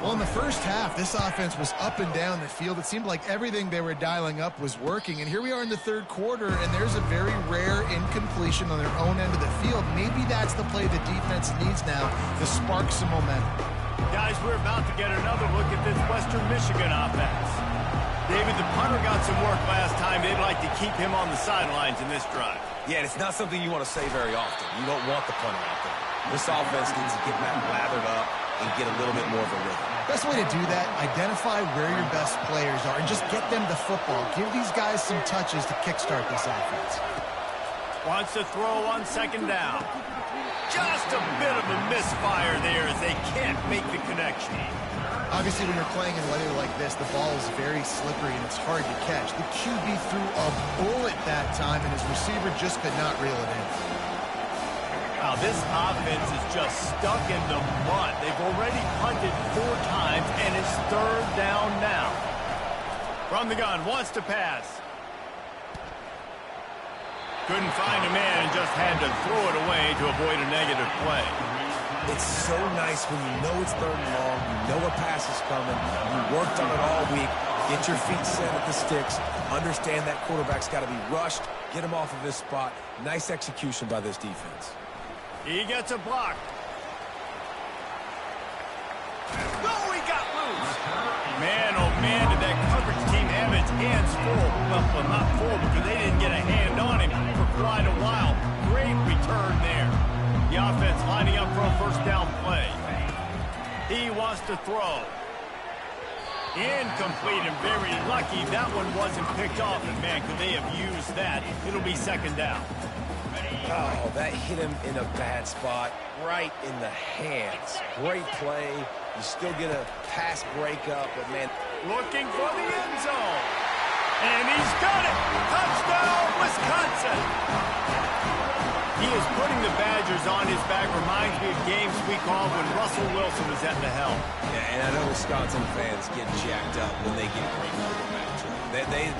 Well, in the first half, this offense was up and down the field. It seemed like everything they were dialing up was working. And here we are in the third quarter, and there's a very rare incompletion on their own end of the field. Maybe that's the play the defense needs now to spark some momentum. Guys, we're about to get another look at this Western Michigan offense. David, the punter got some work last time. They'd like to keep him on the sidelines in this drive. Yeah, and it's not something you want to say very often. You don't want the punter out there. This offense needs to get back lathered up and get a little bit more of a rhythm. Best way to do that, identify where your best players are and just get them the football. Give these guys some touches to kickstart this offense. Wants to throw on second down. Just a bit of a misfire there as they can't make the connection. Obviously, when you're playing in weather like this, the ball is very slippery and it's hard to catch. The QB threw a bullet that time, and his receiver just could not reel it in. Wow, this offense is just stuck in the mud. They've already punted 4 times, and it's third down now. From the gun, wants to pass. Couldn't find a man and just had to throw it away to avoid a negative play. It's so nice when you know it's third and long, you know a pass is coming, you worked on it all week, get your feet set at the sticks, understand that quarterback's got to be rushed, get him off of this spot. Nice execution by this defense. He gets a block. Oh, he got loose. Man, oh man, did that coverage team have its hands full. Well, not full because they didn't get a hand on him for quite a while. Great return there. The offense lining up for a first down play. He wants to throw. Incomplete and very lucky that one wasn't picked off. And man, could they have used that? It'll be second down. Oh, that hit him in a bad spot, right in the hands. Great play. You still get a pass breakup, but man. Looking for the end zone. And he's got it. Touchdown, Wisconsin. He is putting the Badgers on his back. Reminds me of games we called when Russell Wilson was at the helm. Yeah, and I know Wisconsin fans get jacked up when they get great quarterbacks.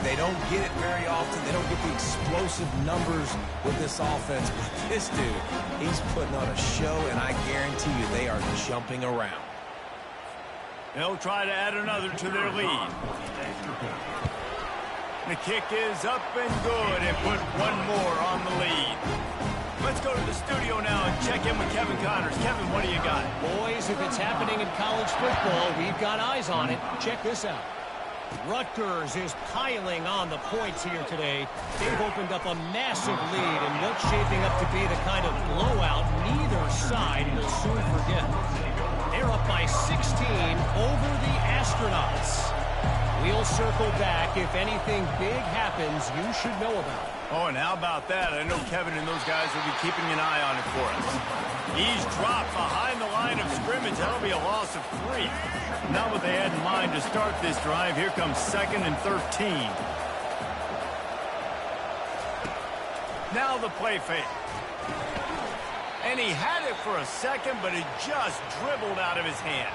They don't get it very often. They don't get the explosive numbers with this offense. But this dude, he's putting on a show, and I guarantee you they are jumping around. They'll try to add another to their lead. The kick is up and good and put one more on the lead. Let's go to the studio now and check in with Kevin Connors. Kevin, what do you got? Boys, if it's happening in college football, we've got eyes on it. Check this out. Rutgers is piling on the points here today. They've opened up a massive lead in what's shaping up to be the kind of blowout neither side will soon forget. They're up by 16 over the Astronauts. We'll circle back if anything big happens you should know about. Oh, and how about that? I know Kevin and those guys will be keeping an eye on it for us. He's dropped behind the line of scrimmage. That'll be a loss of 3. Not what they had in mind to start this drive. Here comes 2nd and 13. Now the play fake. And he had it for a second, but it just dribbled out of his hands.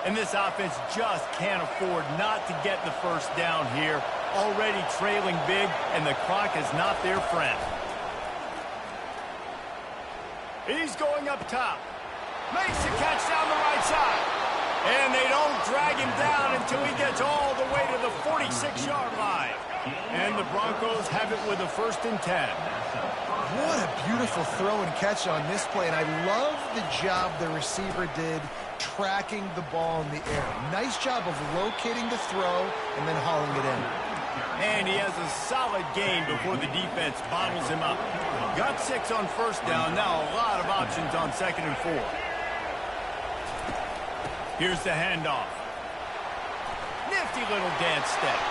And this offense just can't afford not to get the first down here. Already trailing big, and the clock is not their friend. He's going up top. Makes the catch down the right side. And they don't drag him down until he gets all the way to the 46-yard line. And the Broncos have it with a 1st and 10. What a beautiful throw and catch on this play. And I love the job the receiver did tracking the ball in the air. Nice job of locating the throw and then hauling it in. And he has a solid gain before the defense bottles him up. Got 6 on 1st down. Now a lot of options on 2nd and 4. Here's the handoff. Nifty little dance step.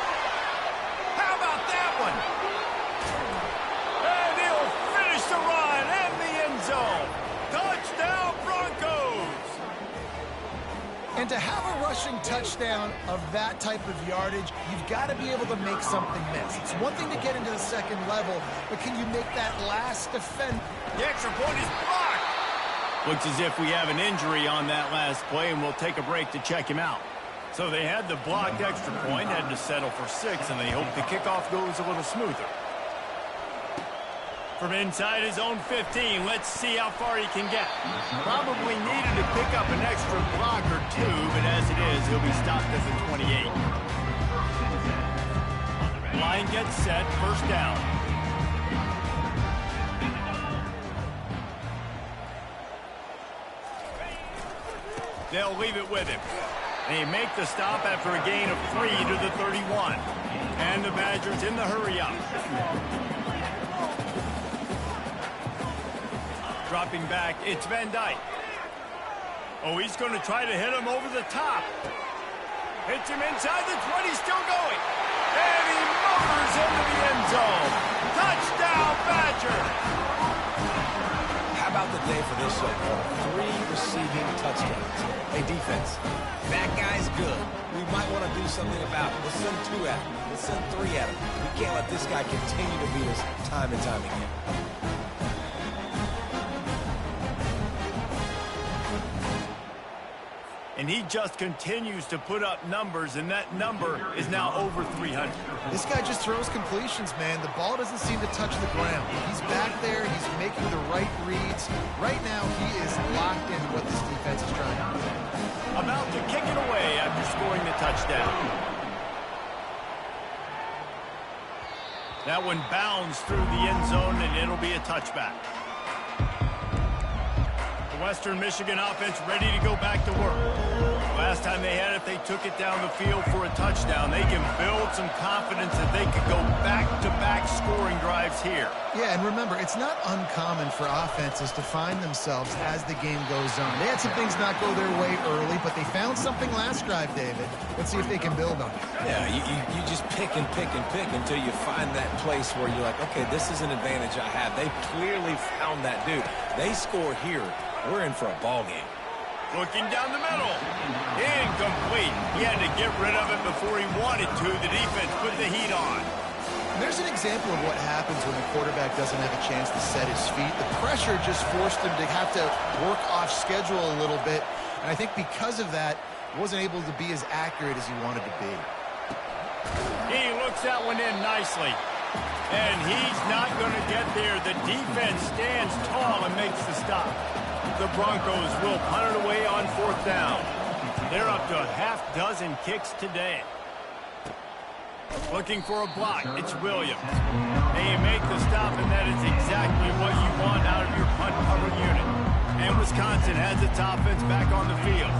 How about that one? And he'll finish the run in the end zone. Touchdown, Broncos! And to have a rushing touchdown of that type of yardage, you've got to be able to make something miss. It's one thing to get into the 2nd level, but can you make that last defend? The extra point is blocked. Looks as if we have an injury on that last play, and we'll take a break to check him out. So they had the blocked extra point, had to settle for 6, and they hope the kickoff goes a little smoother. From inside his own 15, let's see how far he can get. Probably needed to pick up an extra block or 2, but as it is, he'll be stopped at the 28. Line gets set, 1st down. They'll leave it with him. They make the stop after a gain of 3 to the 31. And the Badgers in the hurry up. Dropping back, it's Van Dyke. Oh, he's going to try to hit him over the top. Hits him inside the 20, still going. And he motors into the end zone. Touchdown, Badgers! How about the day for this so far? 3 receiving touchdowns. Hey, defense, that guy's good. We might want to do something about it. Let's send 2 at him. Let's send 3 at him. We can't let this guy continue to beat us time and time again. And he just continues to put up numbers, and that number is now over 300. This guy just throws completions, man. The ball doesn't seem to touch the ground. He's back there. He's making the right reads. Right now, he is locked into what this defense is trying to do. About to kick it away after scoring the touchdown. That one bounds through the end zone, and it'll be a touchback. The Western Michigan offense ready to go back to work. Last time they had it, they took it down the field for a touchdown. They can build some confidence that they could go back-to-back scoring drives here. Yeah, and remember, it's not uncommon for offenses to find themselves as the game goes on. They had some things not go their way early, but they found something last drive, David. Let's see if they can build on it. Yeah, you just pick and pick and pick until you find that place where you're like, okay, this is an advantage I have. They clearly found that dude. They score here. We're in for a ball game. Looking down the middle. Incomplete. He had to get rid of it before he wanted to. The defense put the heat on. There's an example of what happens when the quarterback doesn't have a chance to set his feet. The pressure just forced him to have to work off schedule a little bit. And I think because of that, wasn't able to be as accurate as he wanted to be. He looks that one in nicely. And he's not going to get there. The defense stands tall and makes the stop. The Broncos will punt it away on 4th down. They're up to a half-dozen kicks today. Looking for a block. It's Williams. They make the stop, and that is exactly what you want out of your punt cover unit. And Wisconsin has its offense back on the field.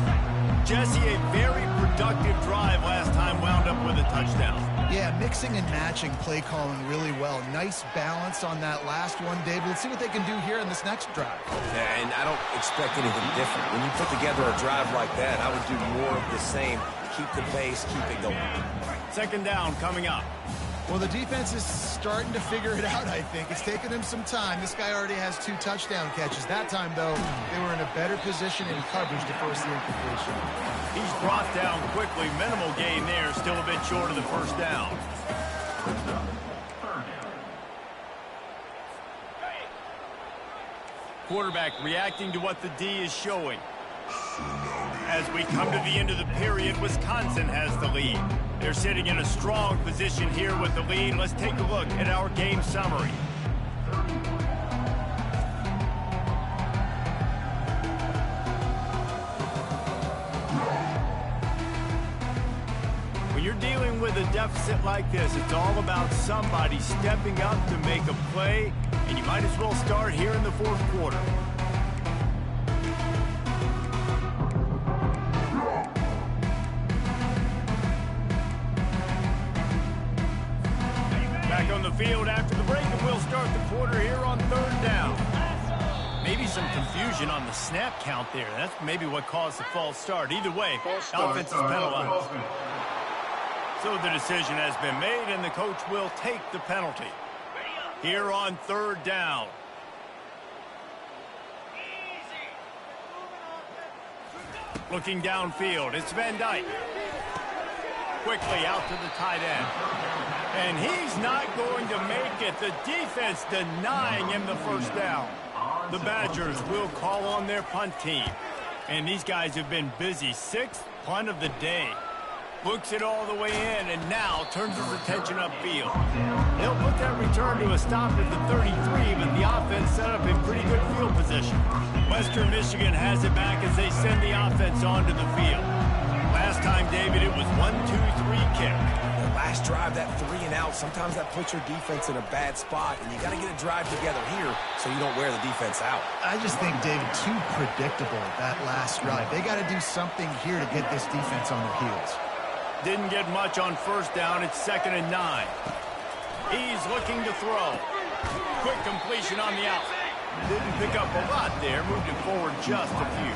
Jesse, a very productive drive last time, wound up with a touchdown. Yeah, mixing and matching play calling really well. Nice balance on that last one, David. Let's see what they can do here in this next drive. Yeah, and I don't expect anything different. When you put together a drive like that, I would do more of the same. Keep the pace, keep it going. 2nd down coming up. Well, the defense is starting to figure it out, I think. It's taken them some time. This guy already has 2 touchdown catches. That time, though, they were in a better position in coverage to force the incompletion. He's brought down quickly. Minimal gain there. Still a bit short of the 1st down. Quarterback reacting to what the D is showing. As we come to the end of the period, Wisconsin has the lead. They're sitting in a strong position here with the lead. Let's take a look at our game summary. When you're dealing with a deficit like this, it's all about somebody stepping up to make a play, and you might as well start here in the 4th quarter. Back on the field after the break, and we'll start the quarter here on 3rd down. Maybe some confusion on the snap count there. That's maybe what caused the false start. Either way, offense is penalized. So the decision has been made, and the coach will take the penalty. Here on 3rd down. Looking downfield, it's Van Dyke. Quickly out to the tight end. And he's not going to make it. The defense denying him the 1st down. The Badgers will call on their punt team. And these guys have been busy. 6th punt of the day. Looks it all the way in, and now turns his attention upfield. They'll put that return to a stop at the 33, but the offense set up in pretty good field position. Western Michigan has it back as they send the offense onto the field. Last time, David, it was 1-2-3 kick. The last drive, that 3 and out, sometimes that puts your defense in a bad spot, and you got to get a drive together here so you don't wear the defense out. I just think, David, too predictable, that last drive. They got to do something here to get this defense on their heels. Didn't get much on 1st down. It's 2nd and 9. He's looking to throw. Quick completion on the out. Didn't pick up a lot there. Moved it forward just a few.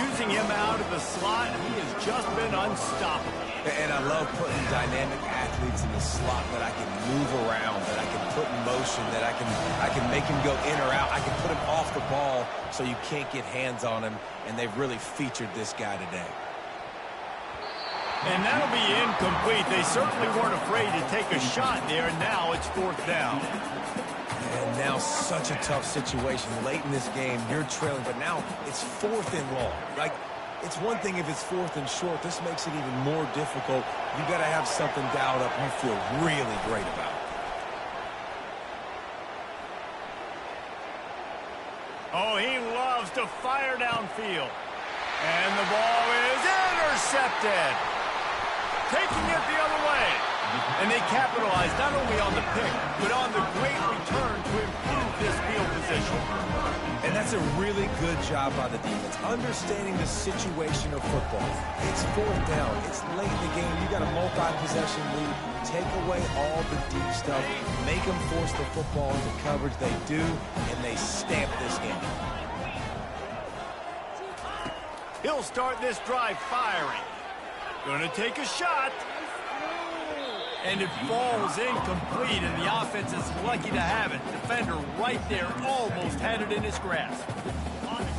Using him out of the slot, he has just been unstoppable. And I love putting dynamic athletes in the slot that I can move around, that I can put in motion, that I can make him go in or out. I can put him off the ball so you can't get hands on him, and they've really featured this guy today. And that'll be incomplete. They certainly weren't afraid to take a shot there, and now it's 4th down. And now such a tough situation. Late in this game, you're trailing, but now it's 4th and long. Like, it's one thing if it's 4th and short. This makes it even more difficult. You got to have something dialed up you feel really great about. Oh, he loves to fire downfield. And the ball is intercepted. Taking it the other way. And they capitalized not only on the pick, but on the great return to improve this field position. And that's a really good job by the defense, understanding the situation of football. It's 4th down. It's late in the game. You got a multi-possession lead. Take away all the deep stuff. Make them force the football into coverage. They do, and they stamp this game. He'll start this drive firing. Going to take a shot. And it falls incomplete, and the offense is lucky to have it. Defender right there almost had it in his grasp.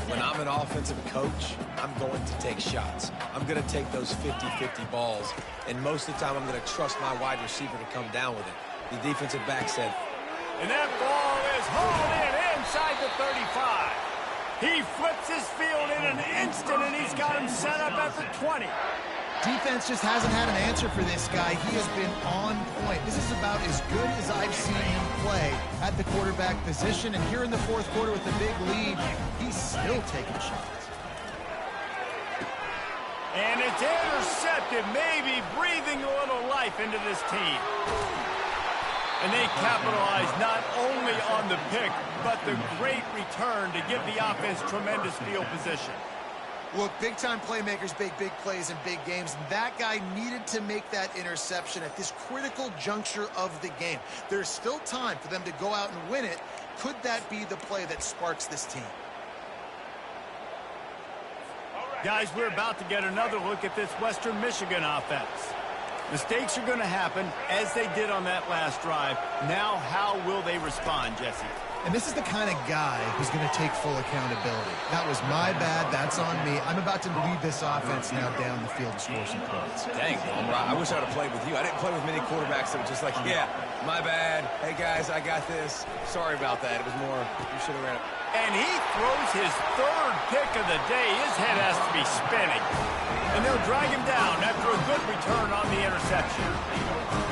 When I'm an offensive coach, I'm going to take shots. I'm going to take those 50-50 balls, and most of the time I'm going to trust my wide receiver to come down with it. The defensive back said. And that ball is hauled in inside the 35. He flips his field in an instant, and he's got him set up at the 20. Defense just hasn't had an answer for this guy. He has been on point. This is about as good as I've seen him play at the quarterback position. And here in the fourth quarter with the big lead, he's still taking shots. And it's intercepted, maybe breathing a little life into this team. And they capitalize not only on the pick, but the great return to give the offense tremendous field position. Look, big-time playmakers make big plays in big games, and that guy needed to make that interception at this critical juncture of the game. There's still time for them to go out and win it. Could that be the play that sparks this team? Guys, we're about to get another look at this Western Michigan offense. Mistakes are going to happen, as they did on that last drive. Now, how will they respond, Jesse? And this is the kind of guy who's going to take full accountability. That was my bad. That's on me. I'm about to lead this offense now down the field to score some points. Dang, Homer, I wish I would have played with you. I didn't play with many quarterbacks that were just like, yeah, my bad. Hey, guys, I got this. Sorry about that. It was more, you should have ran it. And he throws his third pick of the day. His head has to be spinning. And they'll drag him down after a good return on the interception.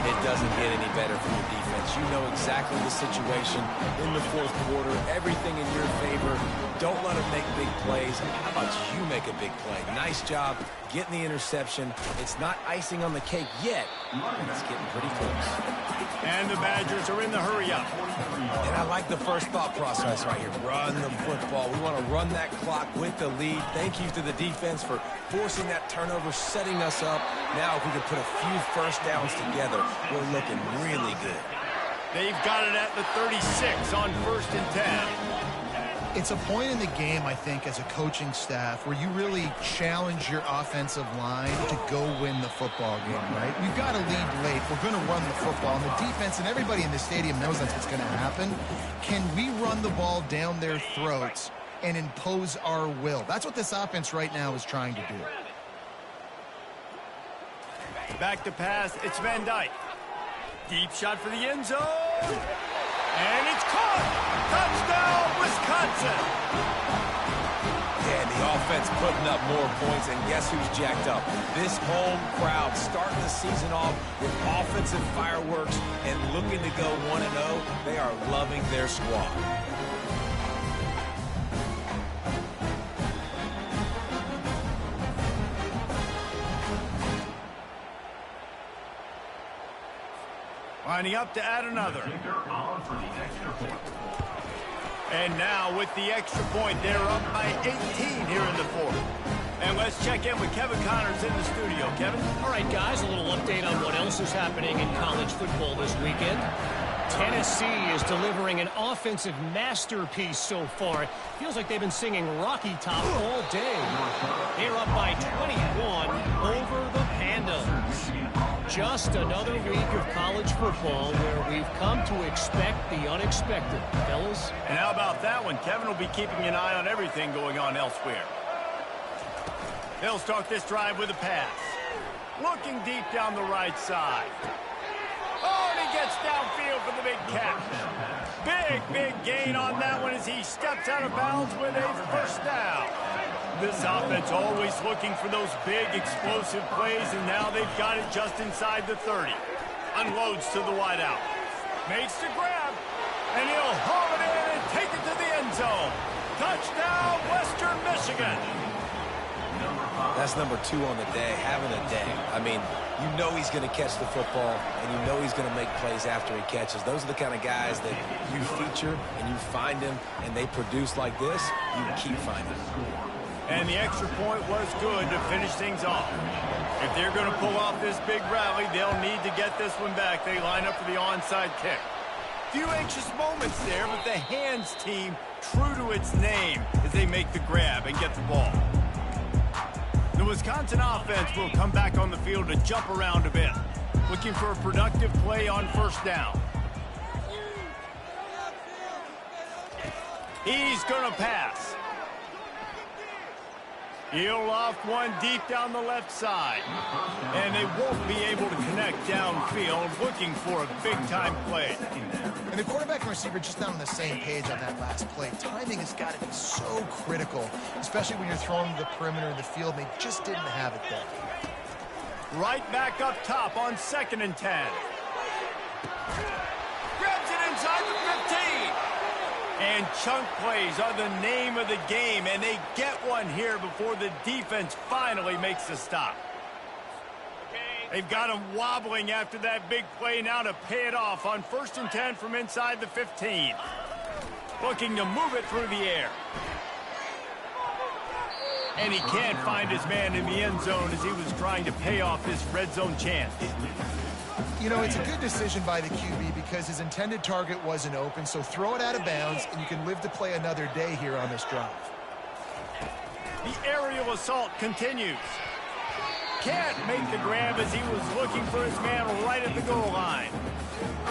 It doesn't get any better for your defense. You know exactly the situation in the fourth quarter. Everything in your favor. Don't let them make big plays. How about you make a big play? Nice job getting the interception. It's not icing on the cake yet, but it's getting pretty close. And the Badgers are in the hurry-up. And I like the first thought process right here. Run the football. We want to run that clock with the lead. Thank you to the defense for forcing that turnover, setting us up. Now if we can put a few first downs together, we're looking really good. They've got it at the 36 on 1st and 10. It's a point in the game, I think, as a coaching staff where you really challenge your offensive line to go win the football game, right? We've got to lead late. We're going to run the football. And the defense and everybody in the stadium knows that's what's going to happen. Can we run the ball down their throats and impose our will? That's what this offense right now is trying to do. Back to pass. It's Van Dyke. Deep shot for the end zone. And it's caught. Touchdown, Wisconsin. And the offense putting up more points, and guess who's jacked up? This home crowd starting the season off with offensive fireworks and looking to go 1-0. They are loving their squad. Lining up to add another. And now with the extra point, they're up by 18 here in the fourth. And let's check in with Kevin Connors in the studio. Kevin? All right, guys, a little update on what else is happening in college football this weekend. Tennessee is delivering an offensive masterpiece so far. It feels like they've been singing Rocky Top all day. They're up by 21 over the Pandas. Just another week of college football where we've come to expect the unexpected, fellas. And how about that one? Kevin will be keeping an eye on everything going on elsewhere. They'll start this drive with a pass. Looking deep down the right side. Oh, and he gets downfield for the big catch. Big gain on that one as he steps out of bounds with a first down. This offense always looking for those big, explosive plays, and now they've got it just inside the 30. Unloads to the wideout. Makes the grab, and he'll haul it in and take it to the end zone. Touchdown, Western Michigan. That's number 2 on the day, having a day. I mean, you know he's going to catch the football, and you know he's going to make plays after he catches. Those are the kind of guys that you feature, and you find them, and they produce like this, you keep finding them. And the extra point was good to finish things off. If they're going to pull off this big rally, they'll need to get this one back. They line up for the onside kick. Few anxious moments there, but the hands team true to its name as they make the grab and get the ball. The Wisconsin offense will come back on the field to jump around a bit, looking for a productive play on first down. He's going to pass. He'll loft one deep down the left side. And they won't be able to connect downfield, looking for a big-time play. And the quarterback and receiver just not on the same page on that last play. Timing has got to be so critical, especially when you're throwing to the perimeter of the field, and they just didn't have it there. Right back up top on 2nd and 10. Grabs it inside the 15. And chunk plays are the name of the game, and they get one here before the defense finally makes the stop. They've got him wobbling after that big play now to pay it off on 1st and 10 from inside the 15. Looking to move it through the air. And he can't find his man in the end zone as he was trying to pay off this red zone chance. You know, it's a good decision by the QB because his intended target wasn't open, so throw it out of bounds, and you can live to play another day here on this drive. The aerial assault continues. Can't make the grab as he was looking for his man right at the goal line.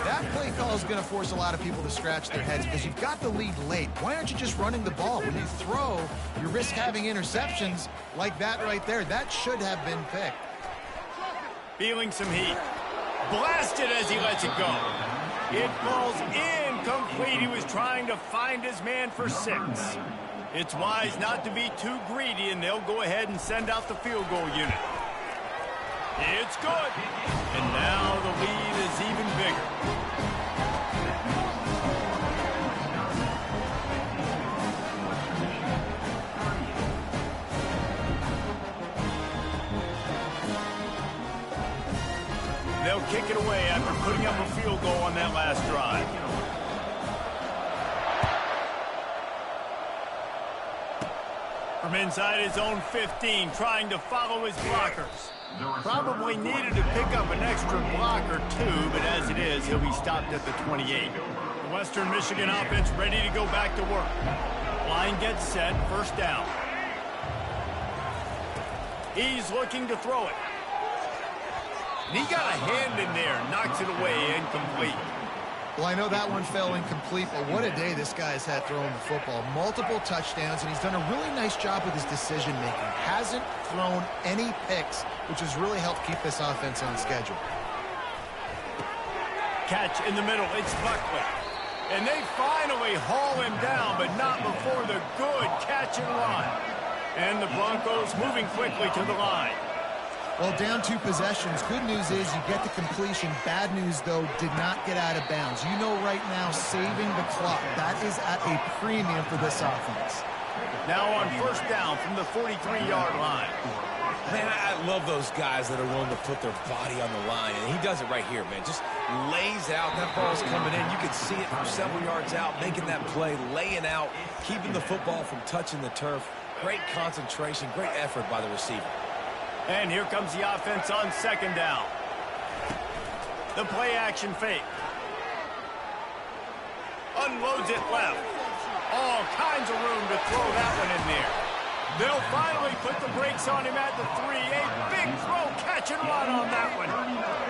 That play call is going to force a lot of people to scratch their heads because you've got the lead late. Why aren't you just running the ball? When you throw, you risk having interceptions like that right there. That should have been picked. Feeling some heat. Blasted as he lets it go. It falls incomplete. He was trying to find his man for 6. It's wise not to be too greedy, and they'll go ahead and send out the field goal unit. It's good. And now the lead is even bigger. They'll kick it away after putting up a field goal on that last drive. From inside his own 15, trying to follow his blockers. Probably needed to pick up an extra block or 2, but as it is, he'll be stopped at the 28. The Western Michigan offense ready to go back to work. Line gets set, 1st down. He's looking to throw it. And he got a hand in there, knocks it away, incomplete. Well, I know that one fell incomplete, but what a day this guy's had throwing the football. Multiple touchdowns, and he's done a really nice job with his decision-making. Hasn't thrown any picks, which has really helped keep this offense on schedule. Catch in the middle, it's Buckley. And they finally haul him down, but not before the good catch and run. And the Broncos moving quickly to the line. Well, down 2 possessions. Good news is you get the completion. Bad news, though, did not get out of bounds. You know right now, saving the clock. That is at a premium for this offense. Now on 1st down from the 43-yard line. Man, I love those guys that are willing to put their body on the line, and he does it right here, man. Just lays out. That ball's coming in. You can see it from several yards out, making that play, laying out, keeping the football from touching the turf. Great concentration, great effort by the receiver. And here comes the offense on 2nd down. The play-action fake. Unloads it left. All kinds of room to throw that one in there. They'll finally put the brakes on him at the 3. A big throw, catch and run on that one.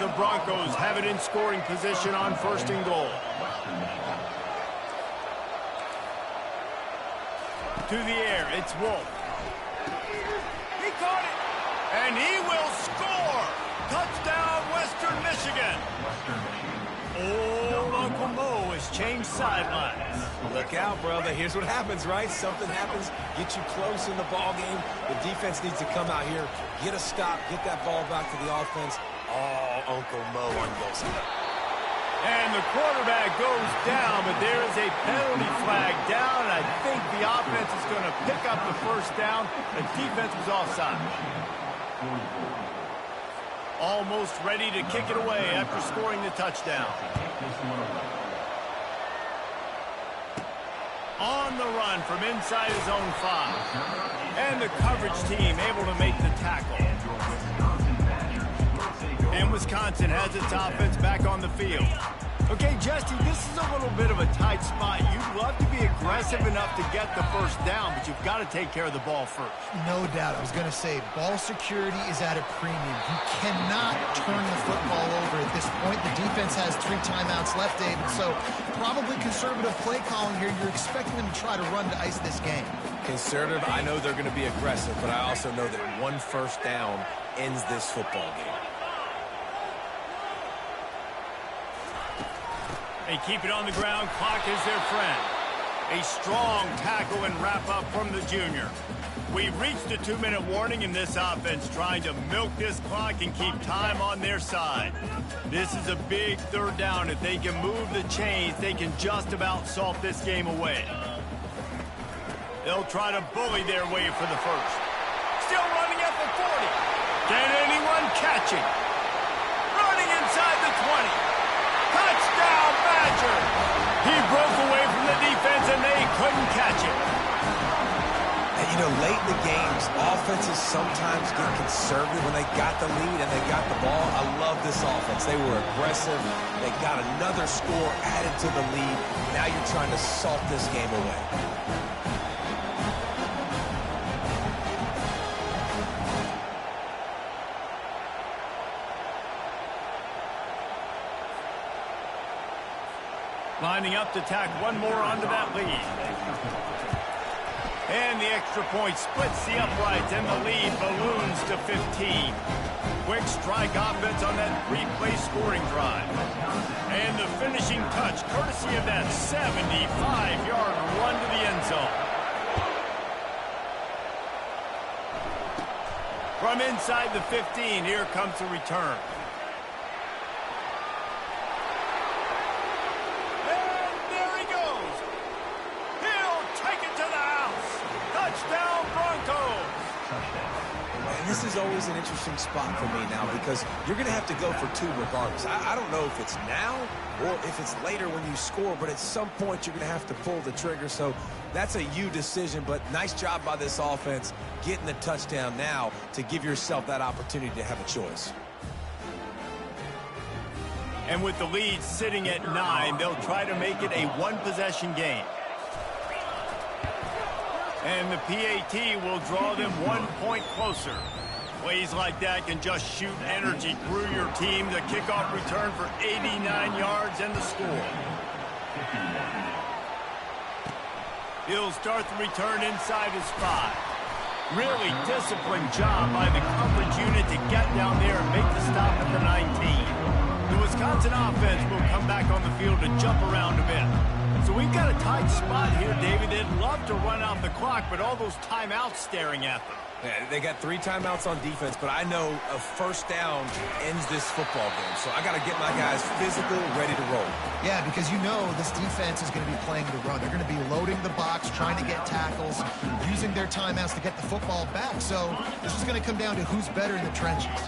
The Broncos have it in scoring position on 1st and goal. To the air, it's Wolf. He caught it. And he will score! Touchdown, Western Michigan! Old Uncle Mo has changed sidelines. Look out, brother. Here's what happens, right? Something happens, get you close in the ball game. The defense needs to come out here, get a stop, get that ball back to the offense. Oh, Uncle Mo on goes. And the quarterback goes down, but there is a penalty flag down. I think the offense is going to pick up the 1st down. The defense was offside. Almost ready to kick it away after scoring the touchdown. On the run from inside his own 5. And the coverage team able to make the tackle. And Wisconsin has its offense back on the field. Okay, Justy, this is a little bit of a tight spot. You'd love to be aggressive enough to get the first down, but you've got to take care of the ball first. No doubt. I was going to say, ball security is at a premium. You cannot turn the football over at this point. The defense has 3 timeouts left, David, so probably conservative play calling here. You're expecting them to try to run to ice this game. Conservative, I know they're going to be aggressive, but I also know that 1 first down ends this football game. They keep it on the ground. Clock is their friend. A strong tackle and wrap-up from the junior. We've reached a 2-minute warning in this offense, trying to milk this clock and keep time on their side. This is a big 3rd down. If they can move the chains, they can just about salt this game away. They'll try to bully their way for the first. Still running at the 40. Can anyone catch it? Running inside the 20. Touchdown, Badger! He broke away from the defense, and they couldn't catch it. And, you know, late in the games, offenses sometimes get conservative when they got the lead and they got the ball. I love this offense. They were aggressive. They got another score added to the lead. Now you're trying to salt this game away. Lining up to tack one more onto that lead. And the extra point splits the uprights, and the lead balloons to 15. Quick strike offense on that 3-play scoring drive. And the finishing touch, courtesy of that 75-yard run to the end zone. From inside the 15, here comes the return. This is always an interesting spot for me now because you're going to have to go for 2 regardless. I don't know if it's now or if it's later when you score, but at some point you're going to have to pull the trigger. So that's a you decision, but nice job by this offense getting the touchdown now to give yourself that opportunity to have a choice. And with the lead sitting at 9, they'll try to make it a 1-possession game. And the PAT will draw them 1 point closer. Plays like that can just shoot energy through your team. The kickoff return for 89 yards and the score. He'll start the return inside his 5. Really disciplined job by the coverage unit to get down there and make the stop at the 19. The Wisconsin offense will come back on the field to jump around a bit. So we've got a tight spot here, David. They'd love to run out the clock, but all those timeouts staring at them. Yeah, they got 3 timeouts on defense, but I know a first down ends this football game. So I got to get my guys physical, ready to roll. Yeah, because you know this defense is going to be playing the run. They're going to be loading the box, trying to get tackles, using their timeouts to get the football back. So this is going to come down to who's better in the trenches.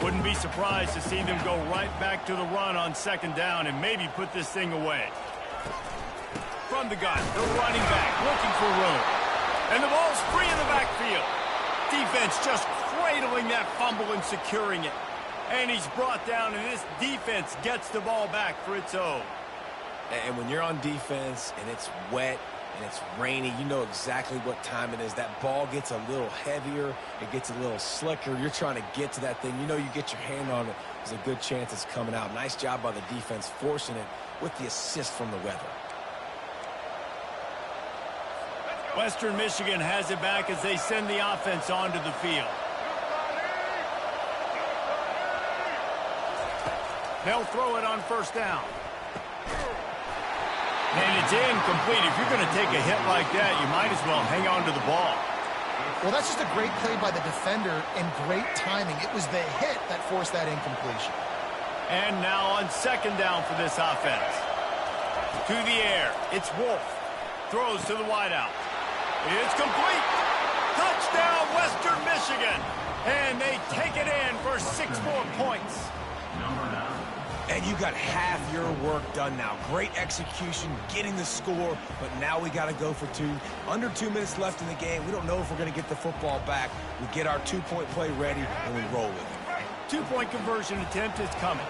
Wouldn't be surprised to see them go right back to the run on 2nd down and maybe put this thing away. From the gun, the running back looking for room. And the ball's free in the backfield. Defense just cradling that fumble and securing it. And he's brought down, and this defense gets the ball back for its own. And when you're on defense and it's wet and it's rainy, you know exactly what time it is. That ball gets a little heavier. It gets a little slicker. You're trying to get to that thing. You know you get your hand on it. There's a good chance it's coming out. Nice job by the defense forcing it with the assist from the weather. Western Michigan has it back as they send the offense onto the field. They'll throw it on 1st down. And it's incomplete. If you're going to take a hit like that, you might as well hang on to the ball. Well, that's just a great play by the defender and great timing. It was the hit that forced that incompletion. And now on 2nd down for this offense. To the air. It's Wolf. Throws to the wideout. It's complete. Touchdown, Western Michigan. And they take it in for 6 more points. And you got half your work done now. Great execution, getting the score, but now we got to go for 2. Under 2 minutes left in the game. We don't know if we're going to get the football back. We get our 2-point play ready, and we roll with it. 2-point conversion attempt is coming.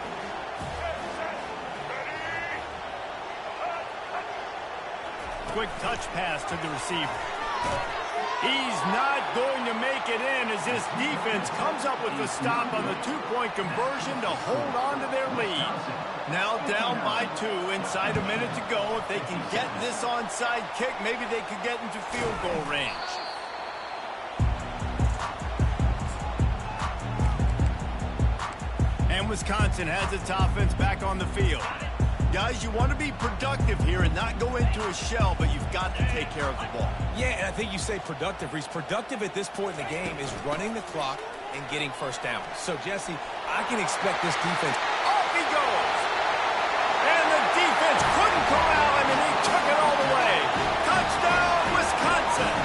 Quick touch pass to the receiver. He's not going to make it in as this defense comes up with the stop on the two-point conversion to hold on to their lead. Now down by 2, inside a minute to go. If they can get this onside kick, maybe they could get into field goal range. And Wisconsin has its offense back on the field. Guys, you want to be productive here and not go into a shell, but you've got to take care of the ball. Yeah, and I think you say productive, Reese. Productive at this point in the game is running the clock and getting first down. So, Jesse, I can expect this defense. Off he goes! And the defense couldn't corral him, and he took it all the way. Touchdown, Wisconsin!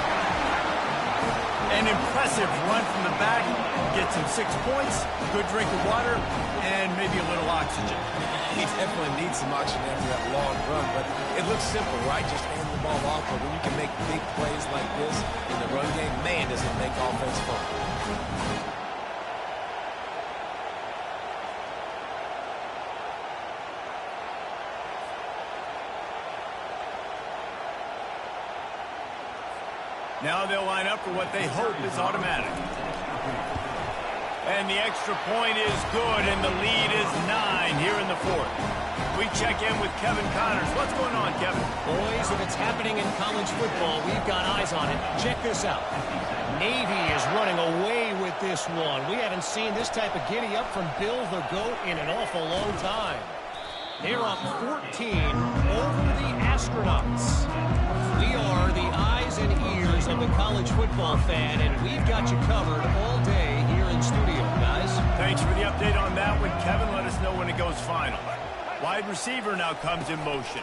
An impressive run from the back. Gets him 6 points, good drink of water, and maybe a little oxygen. He definitely needs some oxygen after that long run, but it looks simple, right? Just hand the ball off, but when you can make big plays like this in the run game, man, does it make offense fun. Now they'll line up for what they hope is automatic. And the extra point is good, and the lead is 9 here in the 4th. We check in with Kevin Connors. What's going on, Kevin? Boys, if it's happening in college football, we've got eyes on it. Check this out. Navy is running away with this one. We haven't seen this type of giddy up from Bill the GOAT in an awful long time. They're up 14 over the Astronauts. We are the eyes and ears of the college football fan, and we've got you covered all day here in studio, guys. Thanks for the update on that one, Kevin. Let us know when it goes final. Wide receiver now comes in motion.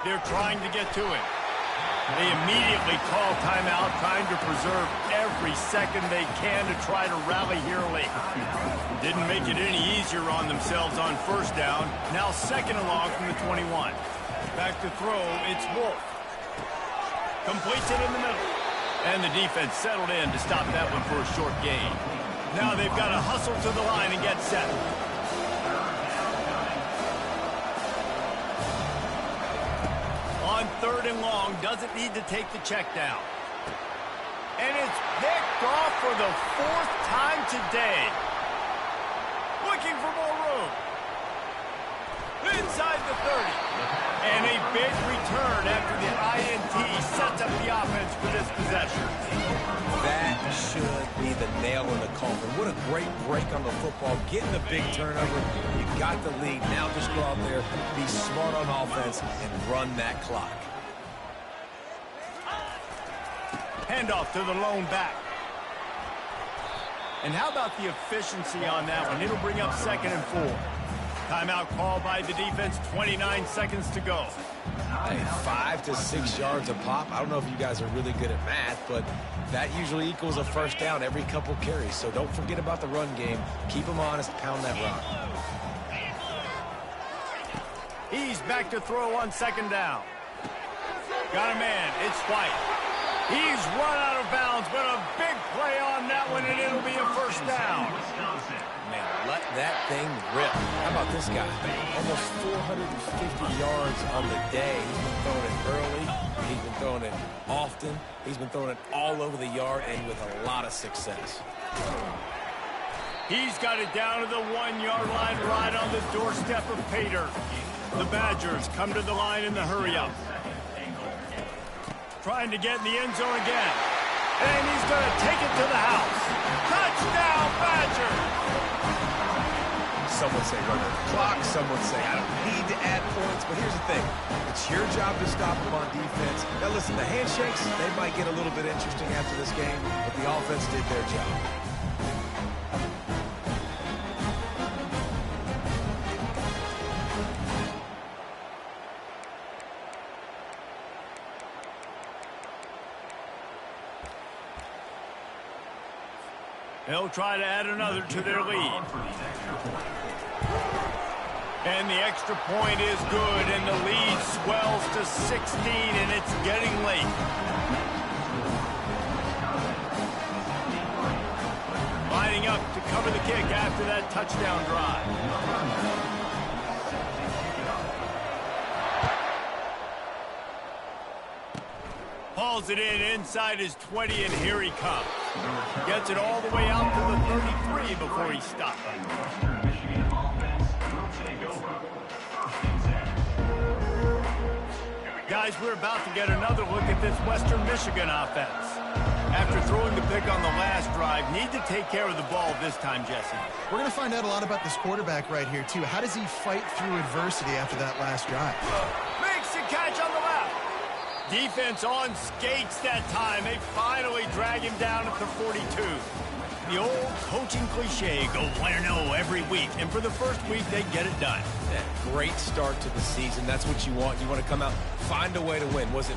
They're trying to get to it. They immediately call timeout, trying to preserve every second they can to try to rally here late. Didn't make it any easier on themselves on first down. Now second and long from the 21. Back to throw, it's Wolf. Completes it in the middle. And the defense settled in to stop that one for a short gain. Now they've got to hustle to the line and get set. On third and long, doesn't need to take the check down. And it's picked off for the 4th time today. Looking for more room. Inside the 30. And a big return after the INT sets up the offense for this possession. That should be the nail in the coffin. What a great break on the football. Getting the big turnover. You got the lead. Now just go out there, be smart on offense, and run that clock. Handoff to the lone back. And how about the efficiency on that one? It'll bring up second and 4. Timeout called by the defense, 29 seconds to go. Hey, 5 to 6 yards a pop. I don't know if you guys are really good at math, but that usually equals a first down every couple carries. So don't forget about the run game. Keep them honest, pound that rock. He's back to throw on second down. Got a man, it's White. He's run out of bounds, but a big play on that one, and it'll be a first down. Man, let that thing rip. How about this guy? Almost 450 yards on the day. He's been throwing it early. He's been throwing it often. He's been throwing it all over the yard and with a lot of success. He's got it down to the 1-yard line right on the doorstep of Pater. The Badgers come to the line in the hurry-up. Trying to get in the end zone again. And he's going to take it to the house. Touchdown, Badgers! Some would say run the clock. Some would say I don't need to add points. But here's the thing. It's your job to stop them on defense. Now, listen, the handshakes, they might get a little bit interesting after this game, but the offense did their job. They'll try to add another to their lead. And the extra point is good, and the lead swells to 16, and it's getting late. Lining up to cover the kick after that touchdown drive. Dials it in inside his 20, and here he comes. Gets it all the way out to the 33 before he stops. Guys, we're about to get another look at this Western Michigan offense. After throwing the pick on the last drive, need to take care of the ball this time, Jesse. We're going to find out a lot about this quarterback right here, too. How does he fight through adversity after that last drive? Makes the catch on the left. Defense on skates that time. They finally drag him down at the 42. The old coaching cliche, go 1-0 every week. And for the first week, they get it done. Yeah, great start to the season. That's what you want. You want to come out, find a way to win. Was it